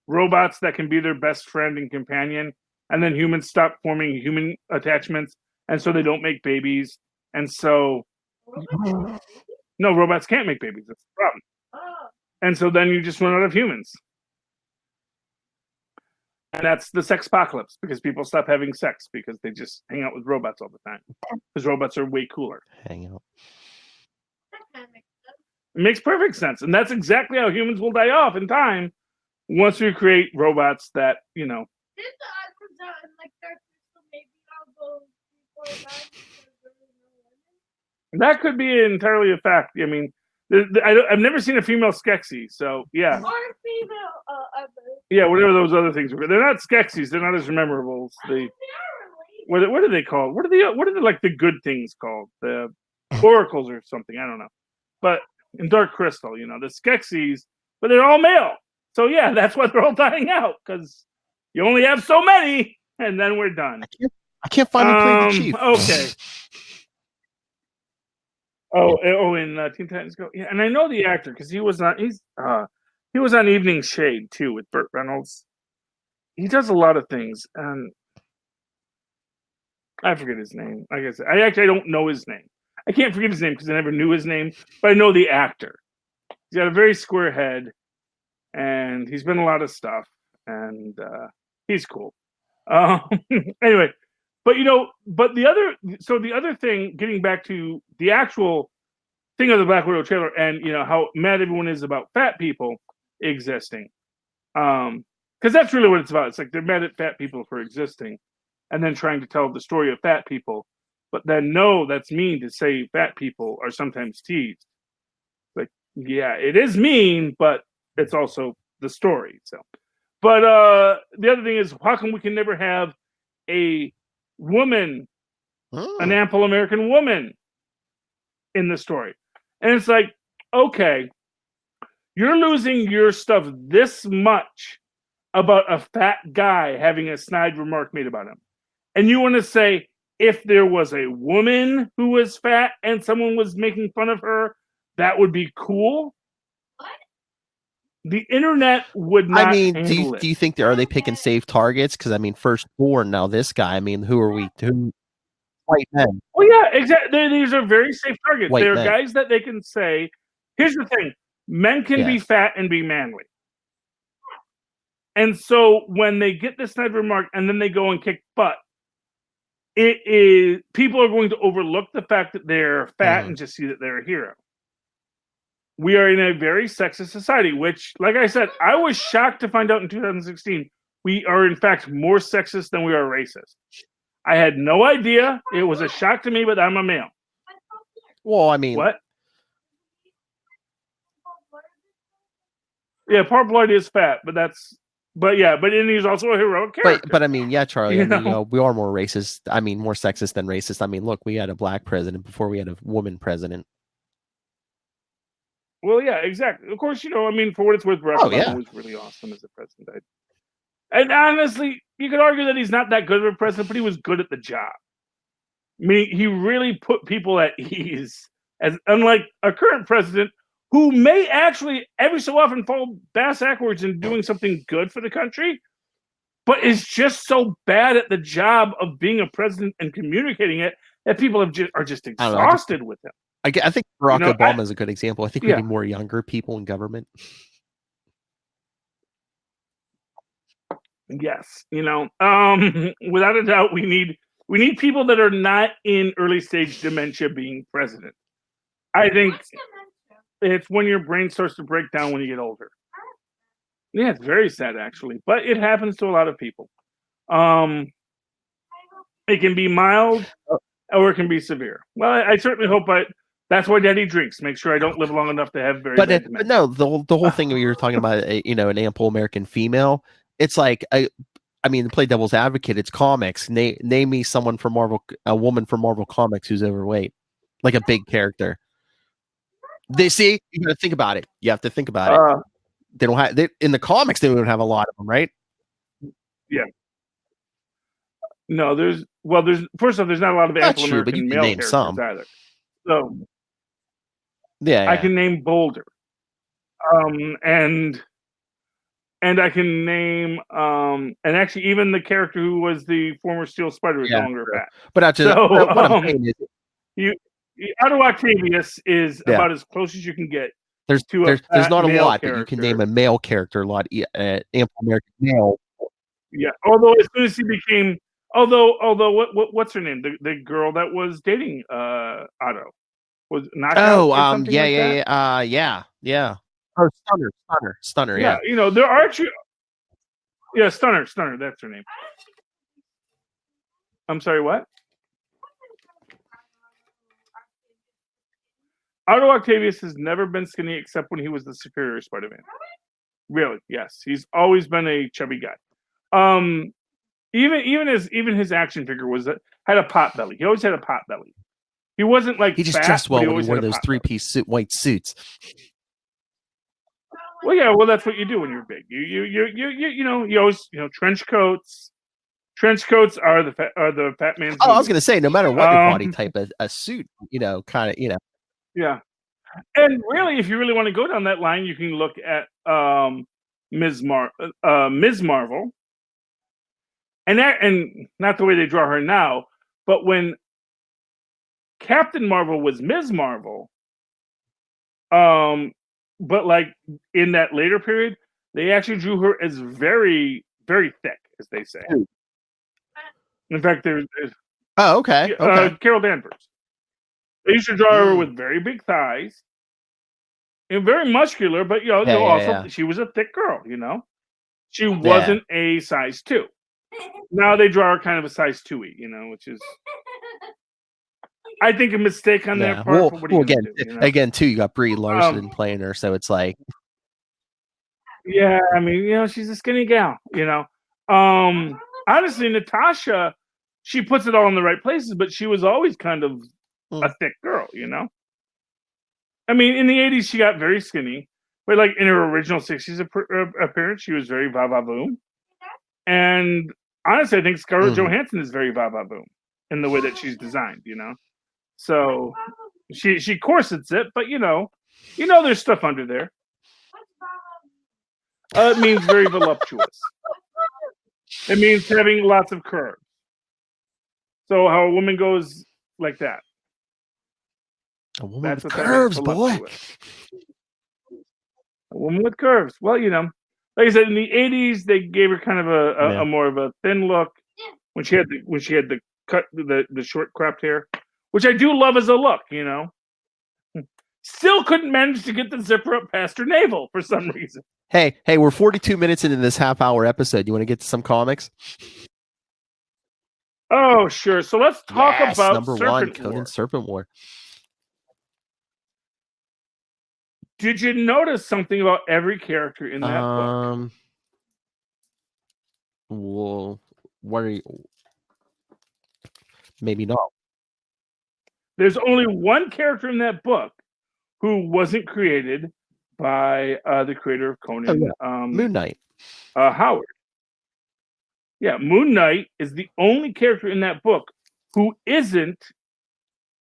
robots that can be their best friend and companion, and then humans stop forming human attachments, and so they don't make babies, and so no, robots can't make babies. That's the problem. Oh. And so then you just run out of humans. And that's the sex apocalypse, because people stop having sex because they just hang out with robots all the time. Because robots are way cooler. Hang out. That kind of makes sense. It makes perfect sense. And that's exactly how humans will die off in time once we create robots that, Did the items out in like Dark Crystal maybe all go before that because there was no women? that could be entirely a fact. I mean, I've never seen a female Skeksis, so yeah. Or female others. Yeah, whatever those other things were. They're not Skeksis. They're not as memorable as the... They are related. What are they called? What are the like the good things called? The oracles or something? I don't know. But in Dark Crystal, the Skeksis, but they're all male. So yeah, that's why they're all dying out, because you only have so many, and then we're done. I can't find who played the chief. Okay. In Teen Titans Go. Yeah, and I know the actor because he was on Evening Shade too with Burt Reynolds. He does a lot of things, and I forget his name. Like I said, I don't know his name. I can't forget his name because I never knew his name, but I know the actor. He's got a very square head, and he's been in a lot of stuff, and he's cool. Anyway, but the other thing, getting back to the actual thing of the Black Widow trailer, and how mad everyone is about fat people existing, because that's really what it's about. It's like they're mad at fat people for existing, and then trying to tell the story of fat people, but then no, that's mean to say fat people are sometimes teased. Like, yeah, it is mean, but it's also the story. So, but the other thing is, how come we can never have a woman, an ample American woman in the story? And it's like, okay, you're losing your stuff this much about a fat guy having a snide remark made about him. And you want to say, if there was a woman who was fat and someone was making fun of her, that would be cool? What? The internet would not. I mean, handle do you think are they picking safe targets? Because I mean, Firstborn, now this guy. I mean, who are we? Who? White men. Well, yeah, exactly. These are very safe targets. White They are men. guys that they can say. Here's the thing: men can be fat and be manly. And so when they get this snide remark and then they go and kick butt, it is people are going to overlook the fact that they're fat and just see that they're a hero. We are in a very sexist society, which, like I said, I was shocked to find out in 2016 we are in fact more sexist than we are racist. I had no idea. It was a shock to me, but I'm a male. Well, I mean, What? Yeah, Paul Blart is fat, but he's also a heroic character. But I mean, yeah, Charlie. You I mean, know? we are more racist. I mean, more sexist than racist. I mean, look, we had a black president before we had a woman president. Well, yeah, exactly. Of course, I mean, for what it's worth, Barack Obama was really awesome as a president. And honestly, you could argue that he's not that good of a president, but he was good at the job. I mean, he really put people at ease, as unlike a current president who may actually every so often fall backwards in doing something good for the country, but is just so bad at the job of being a president and communicating it that people are just exhausted with him. I think Barack Obama is a good example. I think we need more younger people in government. Yes, without a doubt, we need people that are not in early stage dementia being president. I think it's when your brain starts to break down when you get older. Yeah, it's very sad actually, but it happens to a lot of people. It can be mild or it can be severe. Well, I certainly hope that's why Daddy drinks. Make sure I don't live long enough to have very bad dementia. But no, the whole thing you were talking about, an ample American female. It's like, I mean, to play devil's advocate, it's comics. Name me someone from Marvel, a woman from Marvel Comics who's overweight, like a big character. You got to think about it. You have to think about it. They don't have in the comics. They don't have a lot of them, right? Yeah. No, there's first off, there's not a lot of ample American male characters either. So yeah, I can name Boulder, and I can name and actually even the character who was the former Steel Spider is no longer fat. But actually, what I'm saying is, Otto Octavius is about as close as you can get. There's not a lot, but you can name a male character a lot. Ample American male. Yeah. Although as soon as he became, although what's her name? The girl that was dating Otto was Knockout or something like that. Yeah. Oh, Stunner. Yeah, Yeah. there are Stunner. That's her name. I'm sorry, what? Otto Octavius has never been skinny except when he was the Superior Spider-Man. Really? Yes, he's always been a chubby guy. Even his action figure had a pot belly. He always had a pot belly. He wasn't like He just fat, dressed well but he when he always wore had a those pot belly. three-piece white suits. Well, yeah, that's what you do when you're big. You always trench coats. Trench coats are the fat man's. Oh, I was gonna say, no matter what your body Um, type, a suit, kind of, Yeah, and really, if you really want to go down that line, you can look at Ms. Marvel, and not the way they draw her now, but when Captain Marvel was Ms. Marvel, but like in that later period, they actually drew her as very, very thick, as they say. In fact, there's Oh, okay. Carol Danvers. They used to draw her with very big thighs and very muscular, but she was a thick girl. She wasn't a size 2. Now they draw her kind of a size 2E, which is, I think, a mistake on their part. Well, again, too, you got Brie Larson playing her, so it's like, yeah, I mean, she's a skinny gal. Honestly, Natasha, she puts it all in the right places, but she was always kind of a thick girl. I mean, in the 80s, she got very skinny, but like in her original 60s appearance, she was very va-va-boom. And honestly, I think Scarlett Johansson is very va-va-boom in the way that she's designed. So she corsets it, but there's stuff under there. It means very voluptuous. It means having lots of curves. So how a woman goes like that. A woman with curves, boy. A woman with curves. Well, like I said, in the 80s, they gave her kind of a more of a thin look when she had the cut, the short cropped hair, which I do love as a look. Still couldn't manage to get the zipper up past her navel for some reason. Hey, we're 42 minutes into this half-hour episode. You want to get to some comics? Oh, sure. So let's talk about number Serpent 1, Conan Serpent War. Did you notice something about every character in that book? Well, what are you? Maybe not. There's only one character in that book who wasn't created by the creator of Conan, Moon Knight. Howard. Yeah, Moon Knight is the only character in that book who isn't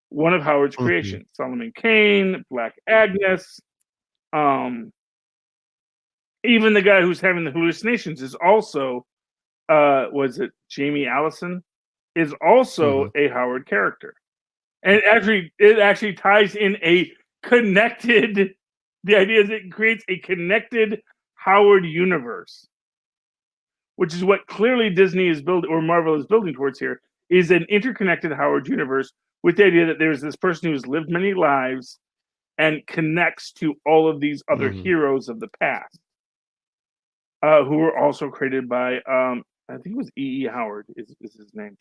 one of Howard's creations. Solomon Kane, Black Agnes, even the guy who's having the hallucinations is also, was it Jamie Allison? Is also a Howard character. And it actually ties in a connected, the idea is it creates a connected Howard universe, which is what clearly Disney is building, or Marvel is building towards here, is an interconnected Howard universe with the idea that there's this person who's lived many lives and connects to all of these other heroes of the past, who were also created by, I think it was E.E. Howard is his name.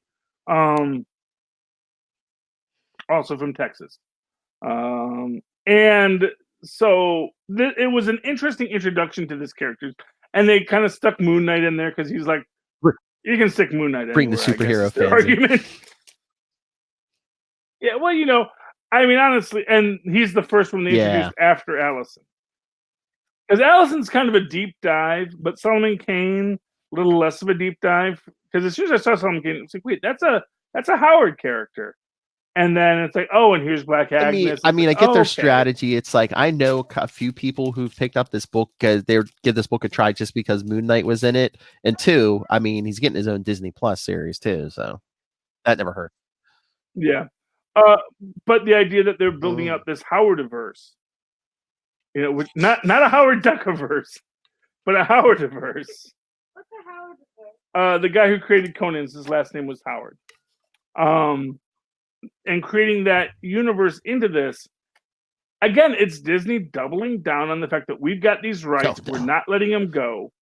Also from Texas. And so it was an interesting introduction to this character. And they kind of stuck Moon Knight in there because he's like, you can stick Moon Knight Bring anywhere, the superhero fans argument. Yeah, well, I mean, honestly, and he's the first one they introduced after Allison. Because Allison's kind of a deep dive, but Solomon Kane, a little less of a deep dive. Because as soon as I saw Solomon Kane, it's like, wait, that's a Howard character. And then it's like, oh, and here's Black Agnes. I get their strategy. It's like, I know a few people who've picked up this book because they would give this book a try just because Moon Knight was in it. And 2, I mean, he's getting his own Disney Plus series too, so that never hurt. Yeah. But the idea that they're building up this Howardiverse, not a Howard Duckiverse, but a Howardiverse. What's a Howard? The guy who created Conan's, his last name was Howard. And creating that universe into this, again, it's Disney doubling down on the fact that we've got these rights. no. We're not letting them go.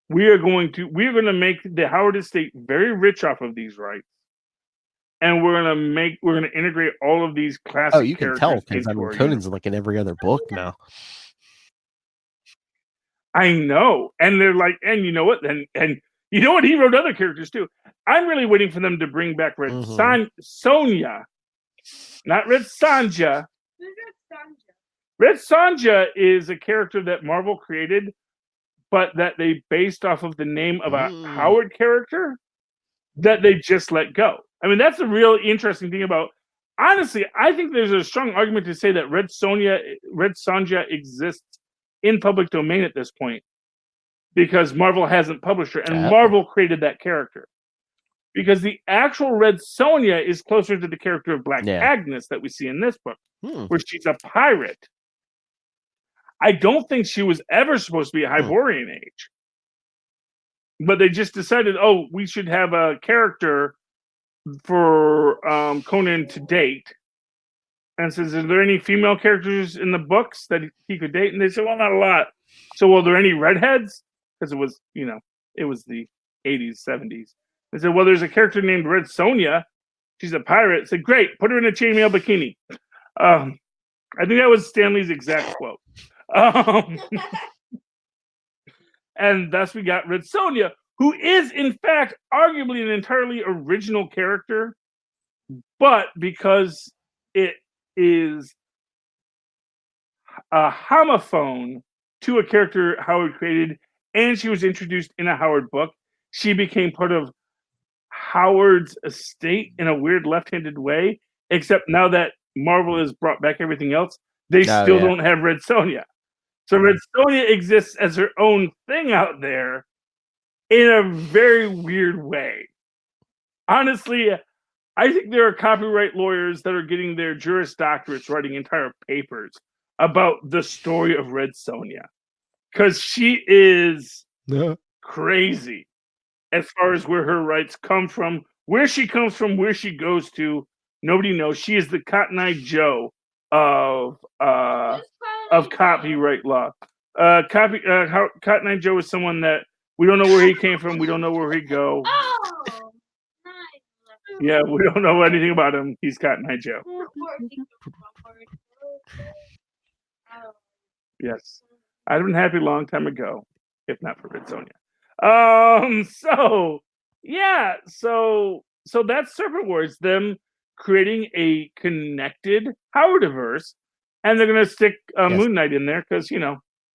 We're going to make the Howard estate very rich off of these rights. And we're gonna integrate all of these classic Oh, you can tell characters because into our Conan's universe. like in every other book now. I know. And they're like, and you know what? And you know what? He wrote other characters too. I'm really waiting for them to bring back Red Sonja. Not Red Sonja. Who's Red Sonja? Red Sonja is a character that Marvel created, but that they based off of the name of a Howard character that they just let go. I mean, that's a real interesting thing about. Honestly, I think there's a strong argument to say that Red Sonja exists in public domain at this point because Marvel hasn't published her, and Marvel created that character. Because the actual Red Sonja is closer to the character of Black Agnes that we see in this book, where she's a pirate. I don't think she was ever supposed to be a Hyborian age. But they just decided, oh, we should have a character for Conan to date. And says, are there any female characters in the books that he could date? And they said, well, not a lot. So, well, are there any redheads? Because it was, it was the 80s, 70s. They said, well, there's a character named Red Sonja. She's a pirate. I said, great, put her in a chainmail bikini. I think that was Stanley's exact quote. And thus we got Red Sonja, who is, in fact, arguably an entirely original character. But because it is a homophone to a character Howard created, and she was introduced in a Howard book, she became part of Howard's estate in a weird left-handed way, except now that Marvel has brought back everything else, they still don't have Red Sonja. So Red Sonja exists as her own thing out there in a very weird way. Honestly, I think there are copyright lawyers that are getting their Juris Doctorates writing entire papers about the story of Red Sonja. Because she is crazy as far as where her rights come from, where she comes from, where she goes to. Nobody knows. She is the Cotton Eye Joe of copyright law. Cotton Eye Joe is someone that we don't know where he came from. We don't know where he go. Oh, nice. Yeah, we don't know anything about him. He's Cotton Eye Joe. Yes, I'd have been happy a long time ago, if not for Red Sonja. So that's Serpent Wars. Them creating a connected Howardiverse, and they're gonna stick Moon Knight in there because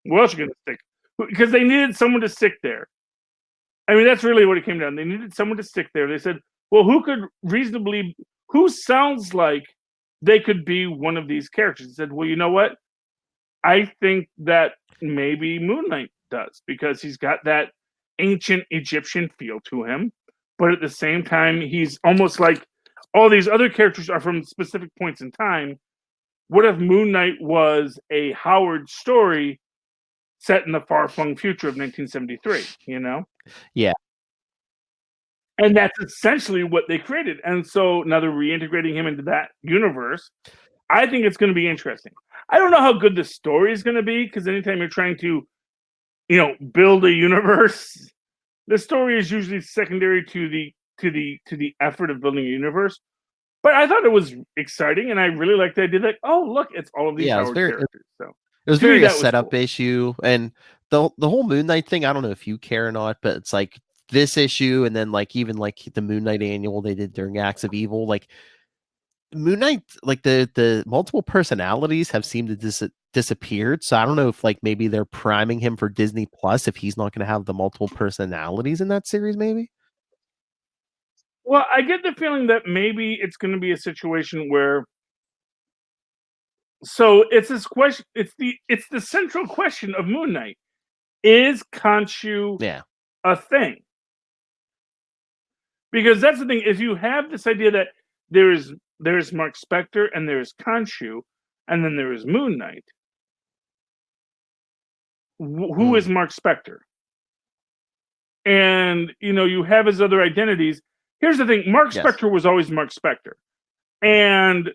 what else are you gonna stick? Because they needed someone to stick there. I mean, that's really what it came down. They needed someone to stick there. They said, well, who sounds like they could be one of these characters? They said, well, you know what? I think that maybe Moon Knight does, because he's got that ancient Egyptian feel to him. But at the same time, he's almost like all these other characters are from specific points in time. What if Moon Knight was a Howard story set in the far-flung future of 1973, Yeah. And that's essentially what they created. And so now they're reintegrating him into that universe. I think it's going to be interesting. I don't know how good the story is going to be, because anytime you're trying to, build a universe, the story is usually secondary to the effort of building a universe. But I thought it was exciting, and I really liked the idea that, oh, look, it's all of these Howard characters. So it was very a setup issue, and the whole Moon Knight thing. I don't know if you care or not, but it's like this issue, and then even the Moon Knight annual they did during Acts of Evil, like Moon Knight, like the multiple personalities have seemed to disappeared. So I don't know if maybe they're priming him for Disney Plus if he's not going to have the multiple personalities in that series, maybe. Well, I get the feeling that maybe it's going to be a situation where. So it's this question. It's the central question of Moon Knight: is Khonshu a thing? Because that's the thing. If you have this idea that there's Mark Spector and there's Khonshu, and then there is Moon Knight, who is Mark Spector? and you have his other identities. Here's the thing: Mark Yes. Spector was always Mark Spector, and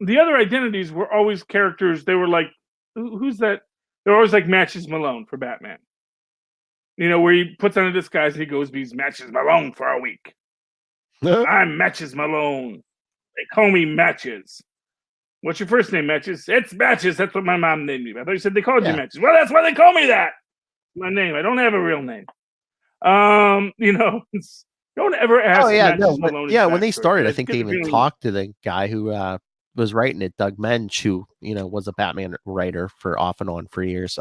the other identities were always characters. They were like, who's that? They're always like Matches Malone for Batman. Where he puts on a disguise and he goes, "He's Matches Malone for a week. I'm Matches Malone. They call me Matches. What's your first name, Matches? It's Matches. That's what my mom named me. I thought you said they called you Matches. Well, that's why they call me that. My name. I don't have a real name. Don't ever ask. When they started, I think they even talked to the guy who was writing it, Doug Mensch, who was a Batman writer for off and on for years.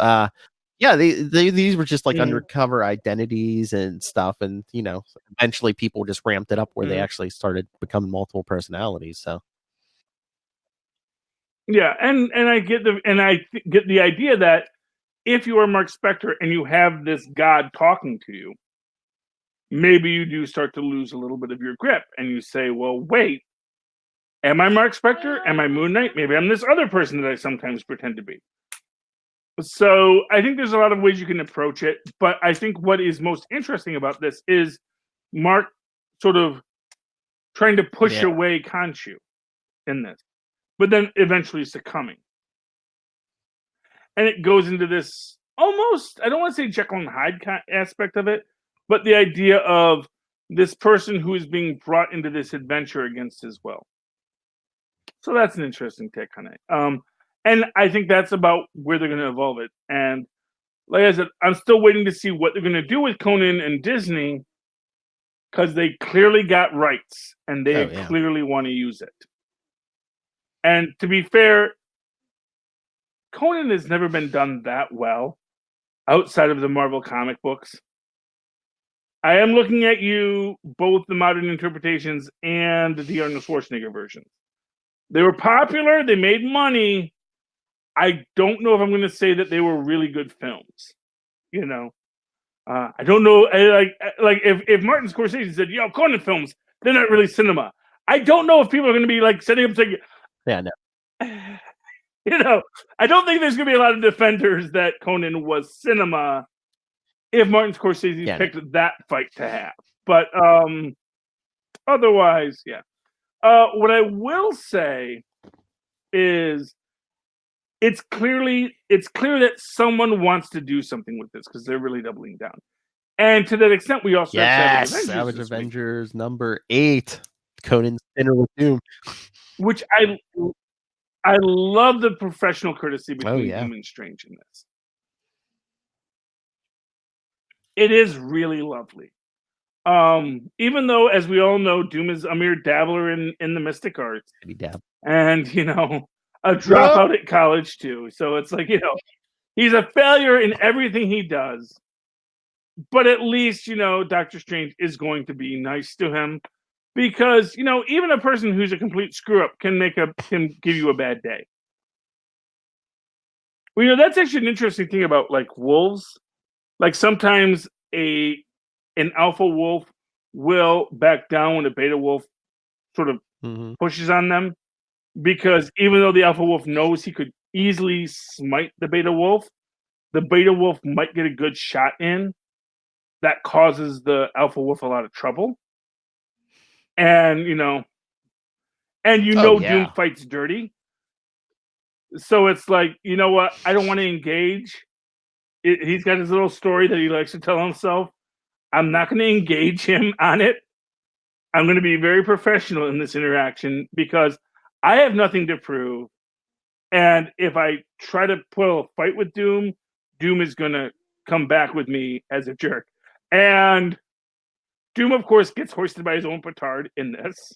These were just like undercover identities and stuff, and eventually people just ramped it up where they actually started becoming multiple personalities. So yeah, and I get the idea that if you are Mark Spector and you have this god talking to you, maybe you do start to lose a little bit of your grip, and you say, "Well, wait, am I Mark Spector? Am I Moon Knight? Maybe I'm this other person that I sometimes pretend to be." So I think there's a lot of ways you can approach it, but I think what is most interesting about this is Mark sort of trying to push away Khonshu in this, but then eventually succumbing. And it goes into this almost, I don't want to say Jekyll and Hyde aspect of it, but the idea of this person who is being brought into this adventure against his will. So that's an interesting take on it. And I think that's about where they're going to evolve it. And like I said, I'm still waiting to see what they're going to do with Conan and Disney, because they clearly got rights and they clearly want to use it. And to be fair, Conan has never been done that well outside of the Marvel comic books. I am looking at you, both the modern interpretations and the Arnold Schwarzenegger versions. They were popular, they made money. I don't know if I'm going to say that they were really good films. I don't know. Like if Martin Scorsese said, Conan films, they're not really cinema. I don't know if people are going to be like setting up saying, no. I don't think there's going to be a lot of defenders that Conan was cinema if Martin Scorsese picked that fight to have. But otherwise, what I will say is it's clear that someone wants to do something with this because they're really doubling down. And to that extent, we also have Savage Avengers number 8, Conan's Dinner with Doom, which I love the professional courtesy between Doom and Strange in this. It is really lovely. Even though, as we all know, Doom is a mere dabbler in the mystic arts. And, a dropout at college, too. So it's like, he's a failure in everything he does. But at least, Doctor Strange is going to be nice to him. Because, even a person who's a complete screw-up can give you a bad day. Well, that's actually an interesting thing about, like, wolves. Like, sometimes an alpha wolf will back down when a beta wolf sort of pushes on them. Because even though the alpha wolf knows he could easily smite the beta wolf might get a good shot in that causes the alpha wolf a lot of trouble. And, Doom fights dirty. So it's like, you know what? I don't want to engage. He's got his little story that he likes to tell himself. I'm not going to engage him on it. I'm going to be very professional in this interaction because I have nothing to prove. And if I try to put a fight with Doom, Doom is going to come back with me as a jerk. And Doom, of course, gets hoisted by his own petard in this,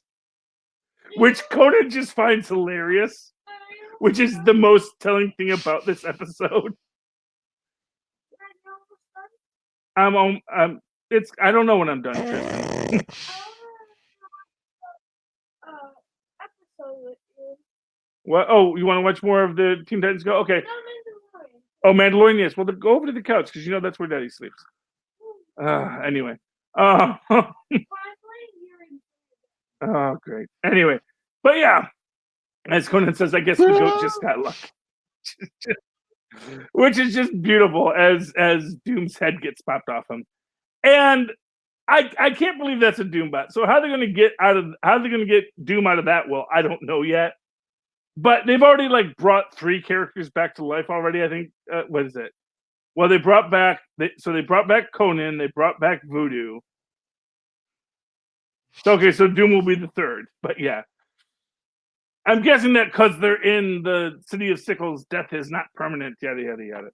which Conan just finds hilarious, which is the most telling thing about this episode. I don't know when I'm done, Tristan. What? Oh, you want to watch more of the Teen Titans Go? Okay. Oh, Mandalorian, yes. Well, go over to the couch because that's where Daddy sleeps. Anyway. Oh, great. Anyway, but yeah, as Conan says, I guess the goat just got lucky, which is just beautiful as Doom's head gets popped off him. And I can't believe that's a Doom bot. So how they're going to get Doom out of that? Well, I don't know yet. But they've already like brought 3 characters back to life already. I think. What is it? Well, they brought back. They brought back Conan. They brought back Voodoo. Okay, so Doom will be the 3rd. But yeah, I'm guessing that because they're in the City of Sickles, death is not permanent. Yada yada yada.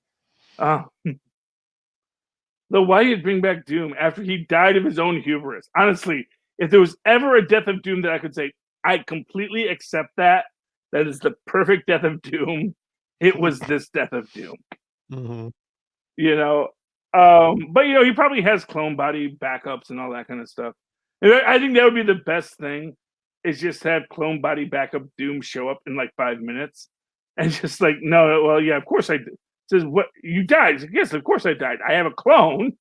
Though why did bring back Doom after he died of his own hubris? Honestly, if there was ever a death of Doom that I could say I completely accept that is the perfect death of Doom, it was this death of Doom. Mm-hmm. You know, but you know he probably has clone body backups and all that kind of stuff. And I think that would be the best thing, is just have clone body backup Doom show up in like 5 minutes, and just like, no, well, yeah, of course I did. Says, what, you died? Says, yes, of course I died. I have a clone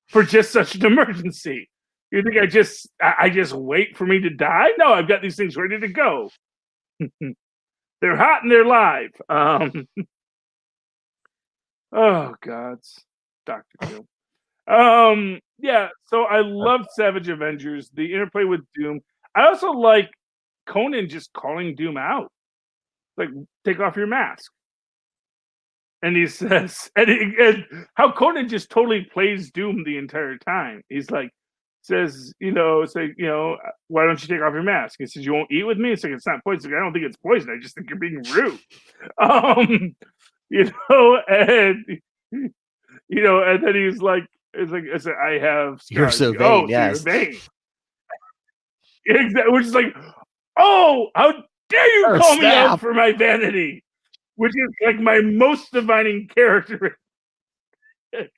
for just such an emergency. You think I just wait for me to die? No, I've got these things ready to go. They're hot and they're live. Oh gods, Dr. Doom. Yeah, so I loved Savage Avengers, the interplay with Doom. I also like Conan just calling Doom out. Like, take off your mask. And he says, and how Conan just totally plays Doom the entire time. He's like, says, why don't you take off your mask? He says, you won't eat with me? It's like, it's not poison. Like, I don't think it's poison. I just think you're being rude. And then he's like, it's like, I have scars. You're so vain, yes. So you're vain. Exactly. Which is like, oh, how dare you call me out for my vanity? Which is like my most defining character. And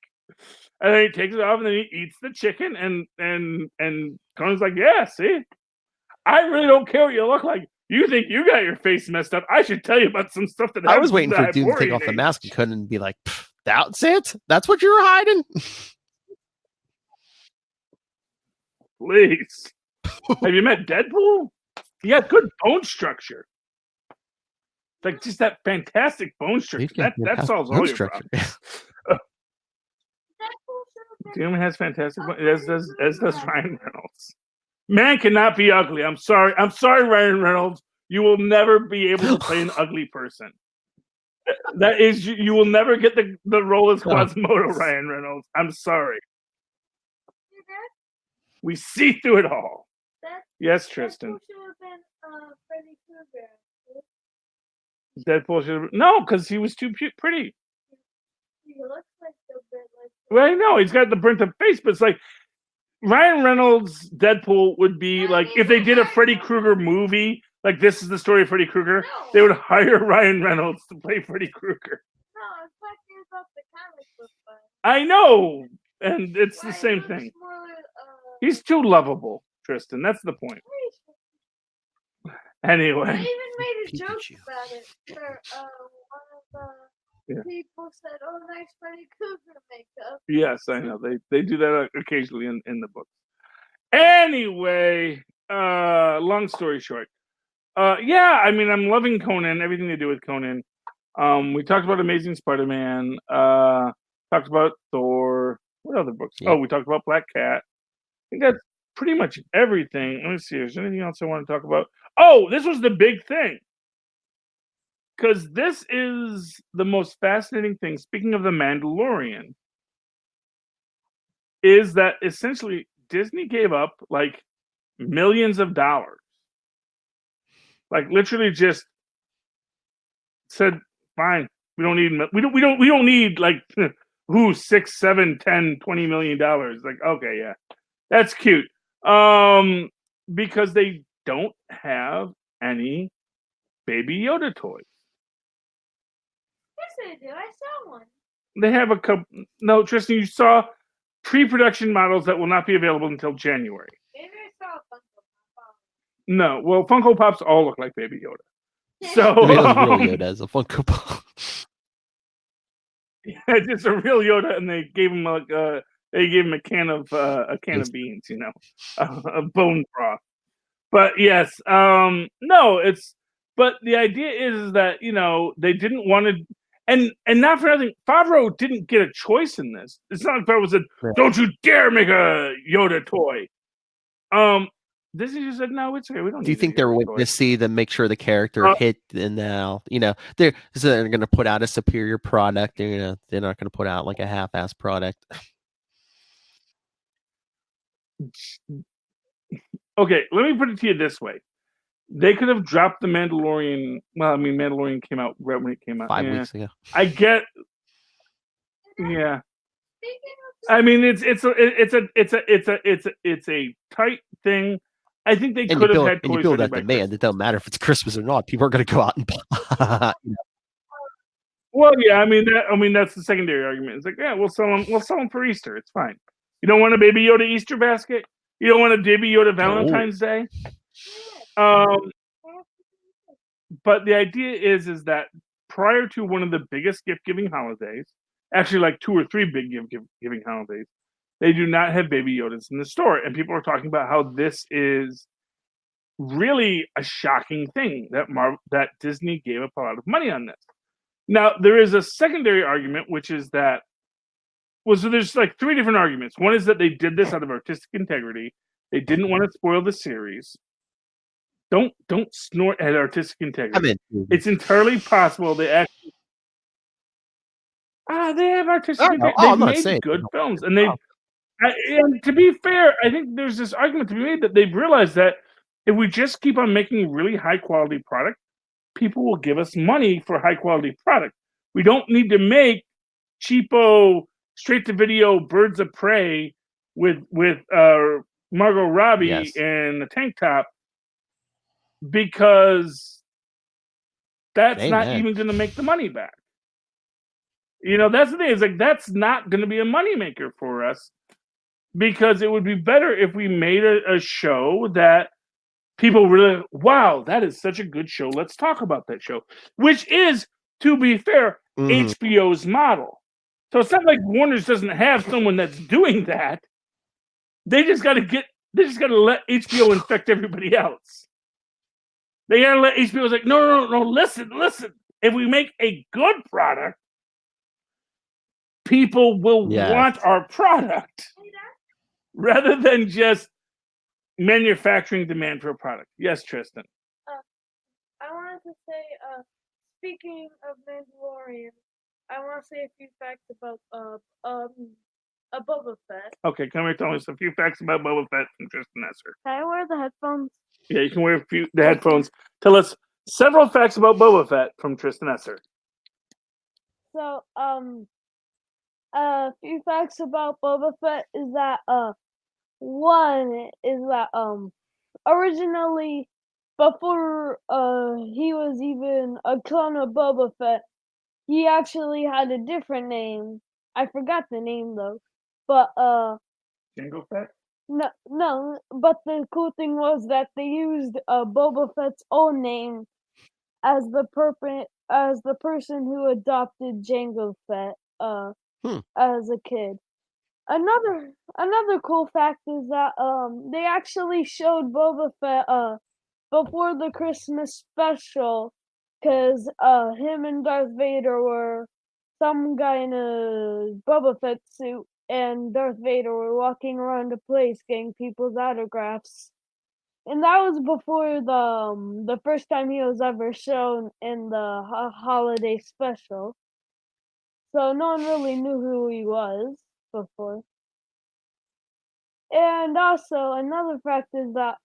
then he takes it off and then he eats the chicken and Conan's like, yeah, see? I really don't care what you look like. You think you got your face messed up. I should tell you about some stuff that I was waiting for Doom to take off the mask and couldn't be like, that's it? That's what you were hiding? Please. Have you met Deadpool? He got good bone structure. Like just that fantastic bone structure. That solves all your problems. Doom has fantastic bone, as does Ryan Reynolds. Man cannot be ugly. I'm sorry, Ryan Reynolds. You will never be able to play an ugly person. That is, you will never get the role as Quasimodo, Ryan Reynolds. I'm sorry. We see through it all. Yes, Tristan. Deadpool should have... No, because he was too pretty. He looks like a bit like... Well, I know he's got the burnt up face, but it's like Ryan Reynolds' Deadpool would be like if they did a Freddy Krueger movie. Like, this is the story of Freddy Krueger. No. They would hire Ryan Reynolds to play Freddy Krueger. No, I'm talking about the comic book one. I know, and it's the same thing. He's too lovable, Tristan. That's the point. Anyway. I even made a joke about it. For, one of the people said, oh, nice Freddy Krueger makeup. Yes, I know. They do that occasionally in the books. Anyway, long story short. Yeah, I mean, I'm loving Conan, everything they do with Conan. We talked about Amazing Spider-Man, talked about Thor. What other books? Yeah. Oh, we talked about Black Cat. I think that's pretty much everything. Let me see. Is there anything else I want to talk about? Oh, this was the big thing. Because this is the most fascinating thing, speaking of The Mandalorian, is that essentially Disney gave up like millions of dollars. Like literally just said, fine, we don't need like $6, $7, $10, $20 million. Like, okay, yeah, that's cute. Because they don't have any Baby Yoda toys. Yes, they do. I saw one. They have a couple. No, Tristan, you saw pre-production models that will not be available until January. Maybe I saw a Funko Pop. No, well, Funko Pops all look like Baby Yoda. So real Yoda as a Funko Pop. Yeah, it's a real Yoda, and they gave him like a can of beans, a bone broth. But yes, no, it's. But the idea is that they didn't want to. And not for nothing, Favreau didn't get a choice in this. It's not like Favreau said, "Don't you dare make a Yoda toy." Disney just said, "No, it's okay. We don't." Do you think they're waiting to see them make sure the character hit, and now they're going to put out a superior product? They're not going to put out like a half-ass product. Okay, let me put it to you this way: they could have dropped the Mandalorian. Well, I mean, Mandalorian came out right when it came out 5 weeks ago. I get. Yeah. I mean, it's a tight thing. I think they could have had toys. And you build ready that by demand. Christmas. It don't matter if it's Christmas or not. People are going to go out and buy. Well, yeah, I mean that's the secondary argument. It's like, yeah, we'll sell them for Easter. It's fine. You don't want a Baby Yoda Easter basket? You don't want a Baby Yoda Valentine's Day? But the idea is that prior to one of the biggest gift-giving holidays, actually like 2 or 3 big gift-giving holidays, they do not have Baby Yodas in the store. And people are talking about how this is really a shocking thing that Disney gave up a lot of money on this. Now, there is a secondary argument, which is that, so there's like 3 different arguments. One is that they did this out of artistic integrity. They didn't want to spoil the series. Don't snort at artistic integrity. It's entirely possible they actually they have artistic integrity. They've made good films, and and to be fair, I think there's this argument to be made that they've realized that if we just keep on making really high quality product, people will give us money for high quality product. We don't need to make cheapo straight to video Birds of Prey with Margot Robbie and a tank top, because that's not even going to make the money back. That's the thing. It's like, that's not going to be a moneymaker for us, because it would be better if we made a show that people really, wow, that is such a good show. Let's talk about that show, which is, to be fair, HBO's model. So it's not like Warner's doesn't have someone that's doing that. They just got to let HBO infect everybody else. They got to let HBO like, no, listen. If we make a good product, people will want our product rather than just manufacturing demand for a product. Yes, Tristan. I wanted to say, speaking of Mandalorian, I want to say a few facts about a Boba Fett. Okay, come here, tell us a few facts about Boba Fett from Tristan Esser. Can I wear the headphones? Yeah, you can wear the headphones. Tell us several facts about Boba Fett from Tristan Esser. So, a few facts about Boba Fett is that one is that originally, before he was even a clone of Boba Fett, he actually had a different name. I forgot the name though, but Jango Fett? No, but the cool thing was that they used Boba Fett's own name as the person who adopted Jango Fett as a kid. Another cool fact is that they actually showed Boba Fett before the Christmas special, because him and Darth Vader were some guy in a Boba Fett suit, and Darth Vader were walking around the place getting people's autographs. And that was before the first time he was ever shown in the holiday special. So no one really knew who he was before. And also another fact is that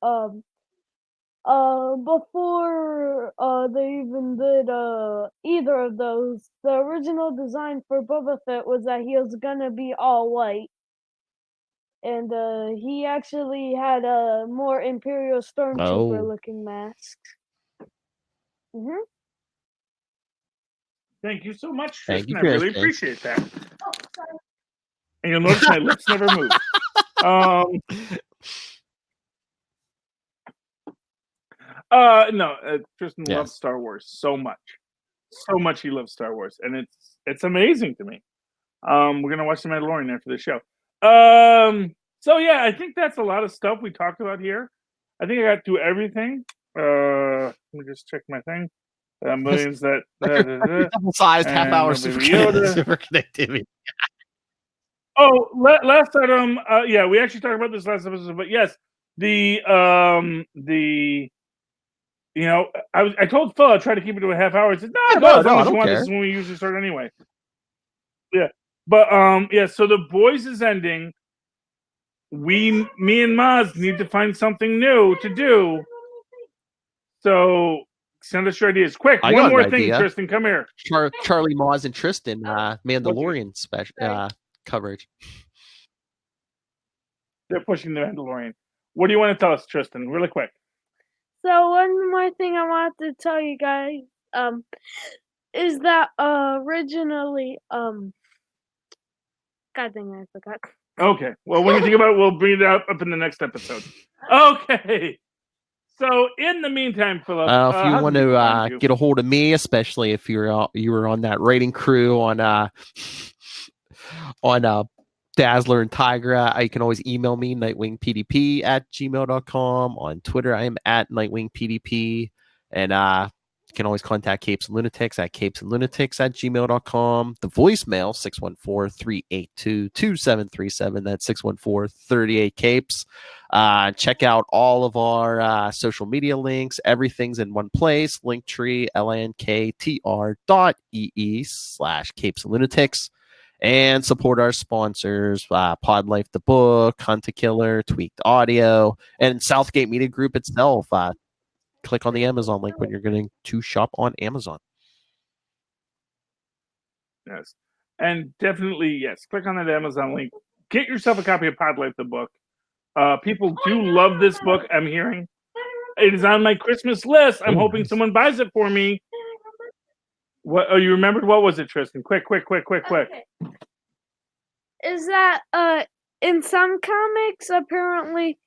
before they even did either of those, the original design for Boba Fett was that he was gonna be all white. And he actually had a more Imperial Stormtrooper looking mask. Thank you so much, Thank Tristan. you, I really Tristan. appreciate that. And you'll notice my lips never move. Tristan loves Star Wars so much. So much he loves Star Wars. And it's amazing to me. We're gonna watch The Mandalorian after the show. So yeah, I think that's a lot of stuff we talked about here. I think I got through everything. Let me just check my thing. Millions that Double-sized half-hour no super, Baby Yoda. super connectivity. Oh, last item. Yeah, we actually talked about this last episode, but yes, the you know, I told Phil I'd try to keep it to a half hour. He said, "No, go as long as you want. This is when we usually start anyway." Yeah, but yeah. So the Boys is ending. Me and Maz need to find something new to do. So send us your ideas, quick. I One got more an thing, idea. Tristan, come here. Charlie, Maz, and Tristan Mandalorian special coverage. They're pushing the Mandalorian. What do you want to tell us, Tristan? Really quick. So one more thing I wanted to tell you guys, is that originally, God dang it, I forgot. Okay. Well, when you think about it, we'll bring it up in the next episode. Okay. So in the meantime, Philip, if you want to get a hold of me, especially if you were on that writing crew on Dazzler and Tigra, you can always email me, nightwingpdp@gmail.com. On Twitter, I am at nightwingpdp. And you can always contact Capes and Lunatics at capesandlunatics@gmail.com. The voicemail, 614-382-2737. That's 614-38-CAPES. Check out all of our social media links. Everything's in one place. Linktree, linktr.ee/capesandlunatics. And support our sponsors, Pod Life the Book, Hunt a Killer, Tweaked Audio, and Southgate Media Group itself. Click on the Amazon link when you're going to shop on Amazon. Yes. And definitely, yes, click on that Amazon link. Get yourself a copy of Pod Life the Book. People do love this book, I'm hearing. It is on my Christmas list. I'm hoping someone buys it for me. What? Oh, you remembered? What was it, Tristan? Quick. Okay. Is that in some comics apparently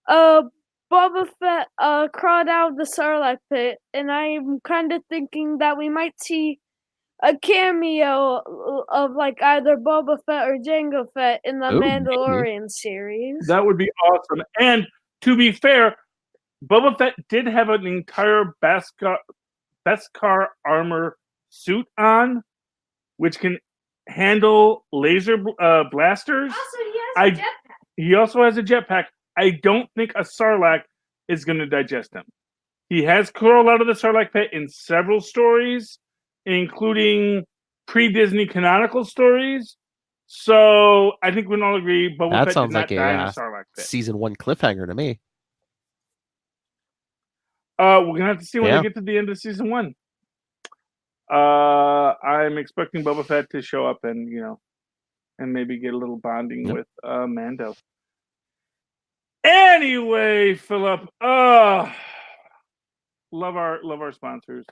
Boba Fett crawled out of the Sarlacc pit, and I'm kind of thinking that we might see a cameo of like either Boba Fett or Jango Fett in the Mandalorian series. That would be awesome. And to be fair, Boba Fett did have an entire Beskar armor suit on, which can handle laser blasters. Also, he also has a jetpack. I don't think a Sarlacc is going to digest him. He has crawled out of the Sarlacc pit in several stories, including pre-Disney canonical stories. So I think we can all agree Boba Fett did not die in a Sarlacc pit. Season 1 cliffhanger to me. We're going to have to see when we get to the end of season 1. I'm expecting Boba Fett to show up and, and maybe get a little bonding with Mando. Anyway, Philip, love our sponsors.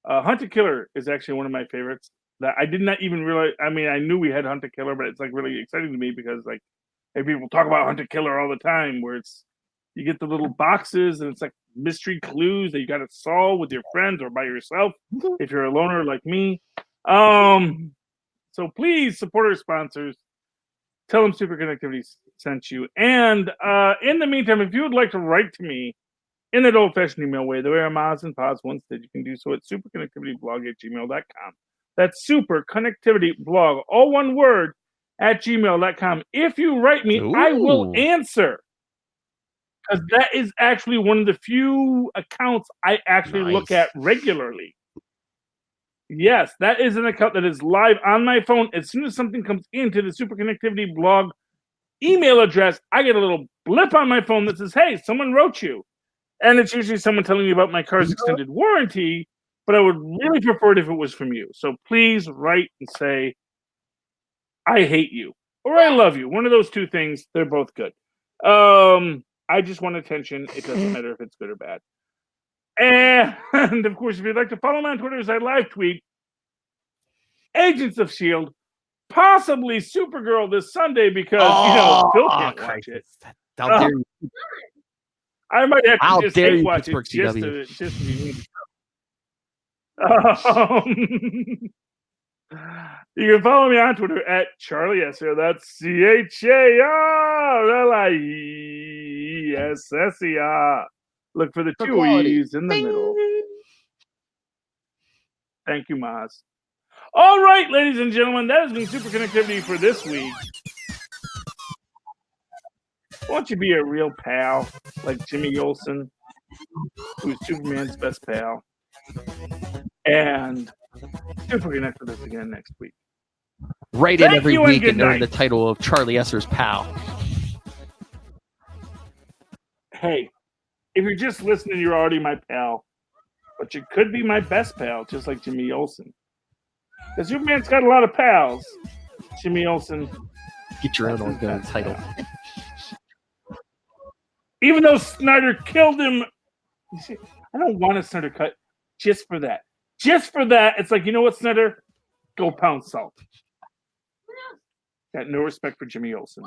Hunt a Killer is actually one of my favorites. That I did not even realize. I mean, I knew we had Hunt a Killer, but it's like really exciting to me because like people talk about Hunt a Killer all the time, where it's you get the little boxes and it's like mystery clues that you got to solve with your friends or by yourself if you're a loner like me. So please support our sponsors. Tell them Super Connectivity sent you. And in the meantime, if you would like to write to me in that old-fashioned email way, the way our Maz and Pods once did, you can do so at superconnectivityblog@gmail.com. That's superconnectivityblog, all one word, at gmail.com. If you write me, I will answer. Because that is actually one of the few accounts I actually look at regularly. Yes, that is an account that is live on my phone. As soon as something comes into the Super Connectivity blog email address, I get a little blip on my phone that says, hey, someone wrote you. And it's usually someone telling me about my car's extended warranty, but I would really prefer it if it was from you. So please write and say, I hate you or I love you. One of those two things, they're both good. I just want attention. It doesn't matter if it's good or bad. And of course, if you'd like to follow me on Twitter as I live tweet Agents of S.H.I.E.L.D., possibly Supergirl this Sunday because, Phil can't watch it. How dare you. I might have to just hate watch it just to be You can follow me on Twitter at Charlie Esser. That's CHARLIESSER. Look for the two E's in the middle. Thank you, Maz. All right, ladies and gentlemen, that has been Super Connectivity for this week. Why don't you be a real pal like Jimmy Olsen, who's Superman's best pal, and Super Connect with us again next week. Write in Thank every you and week good and earn the night. title of Charlie Esser's pal. Hey, if you're just listening, you're already my pal. But you could be my best pal, just like Jimmy Olsen. Because Superman's got a lot of pals. Jimmy Olsen. Get your own ongoing title. Even though Snyder killed him. You see, I don't want a Snyder cut just for that. Just for that, it's like, you know what, Snyder? Go pound salt. Got no respect for Jimmy Olsen.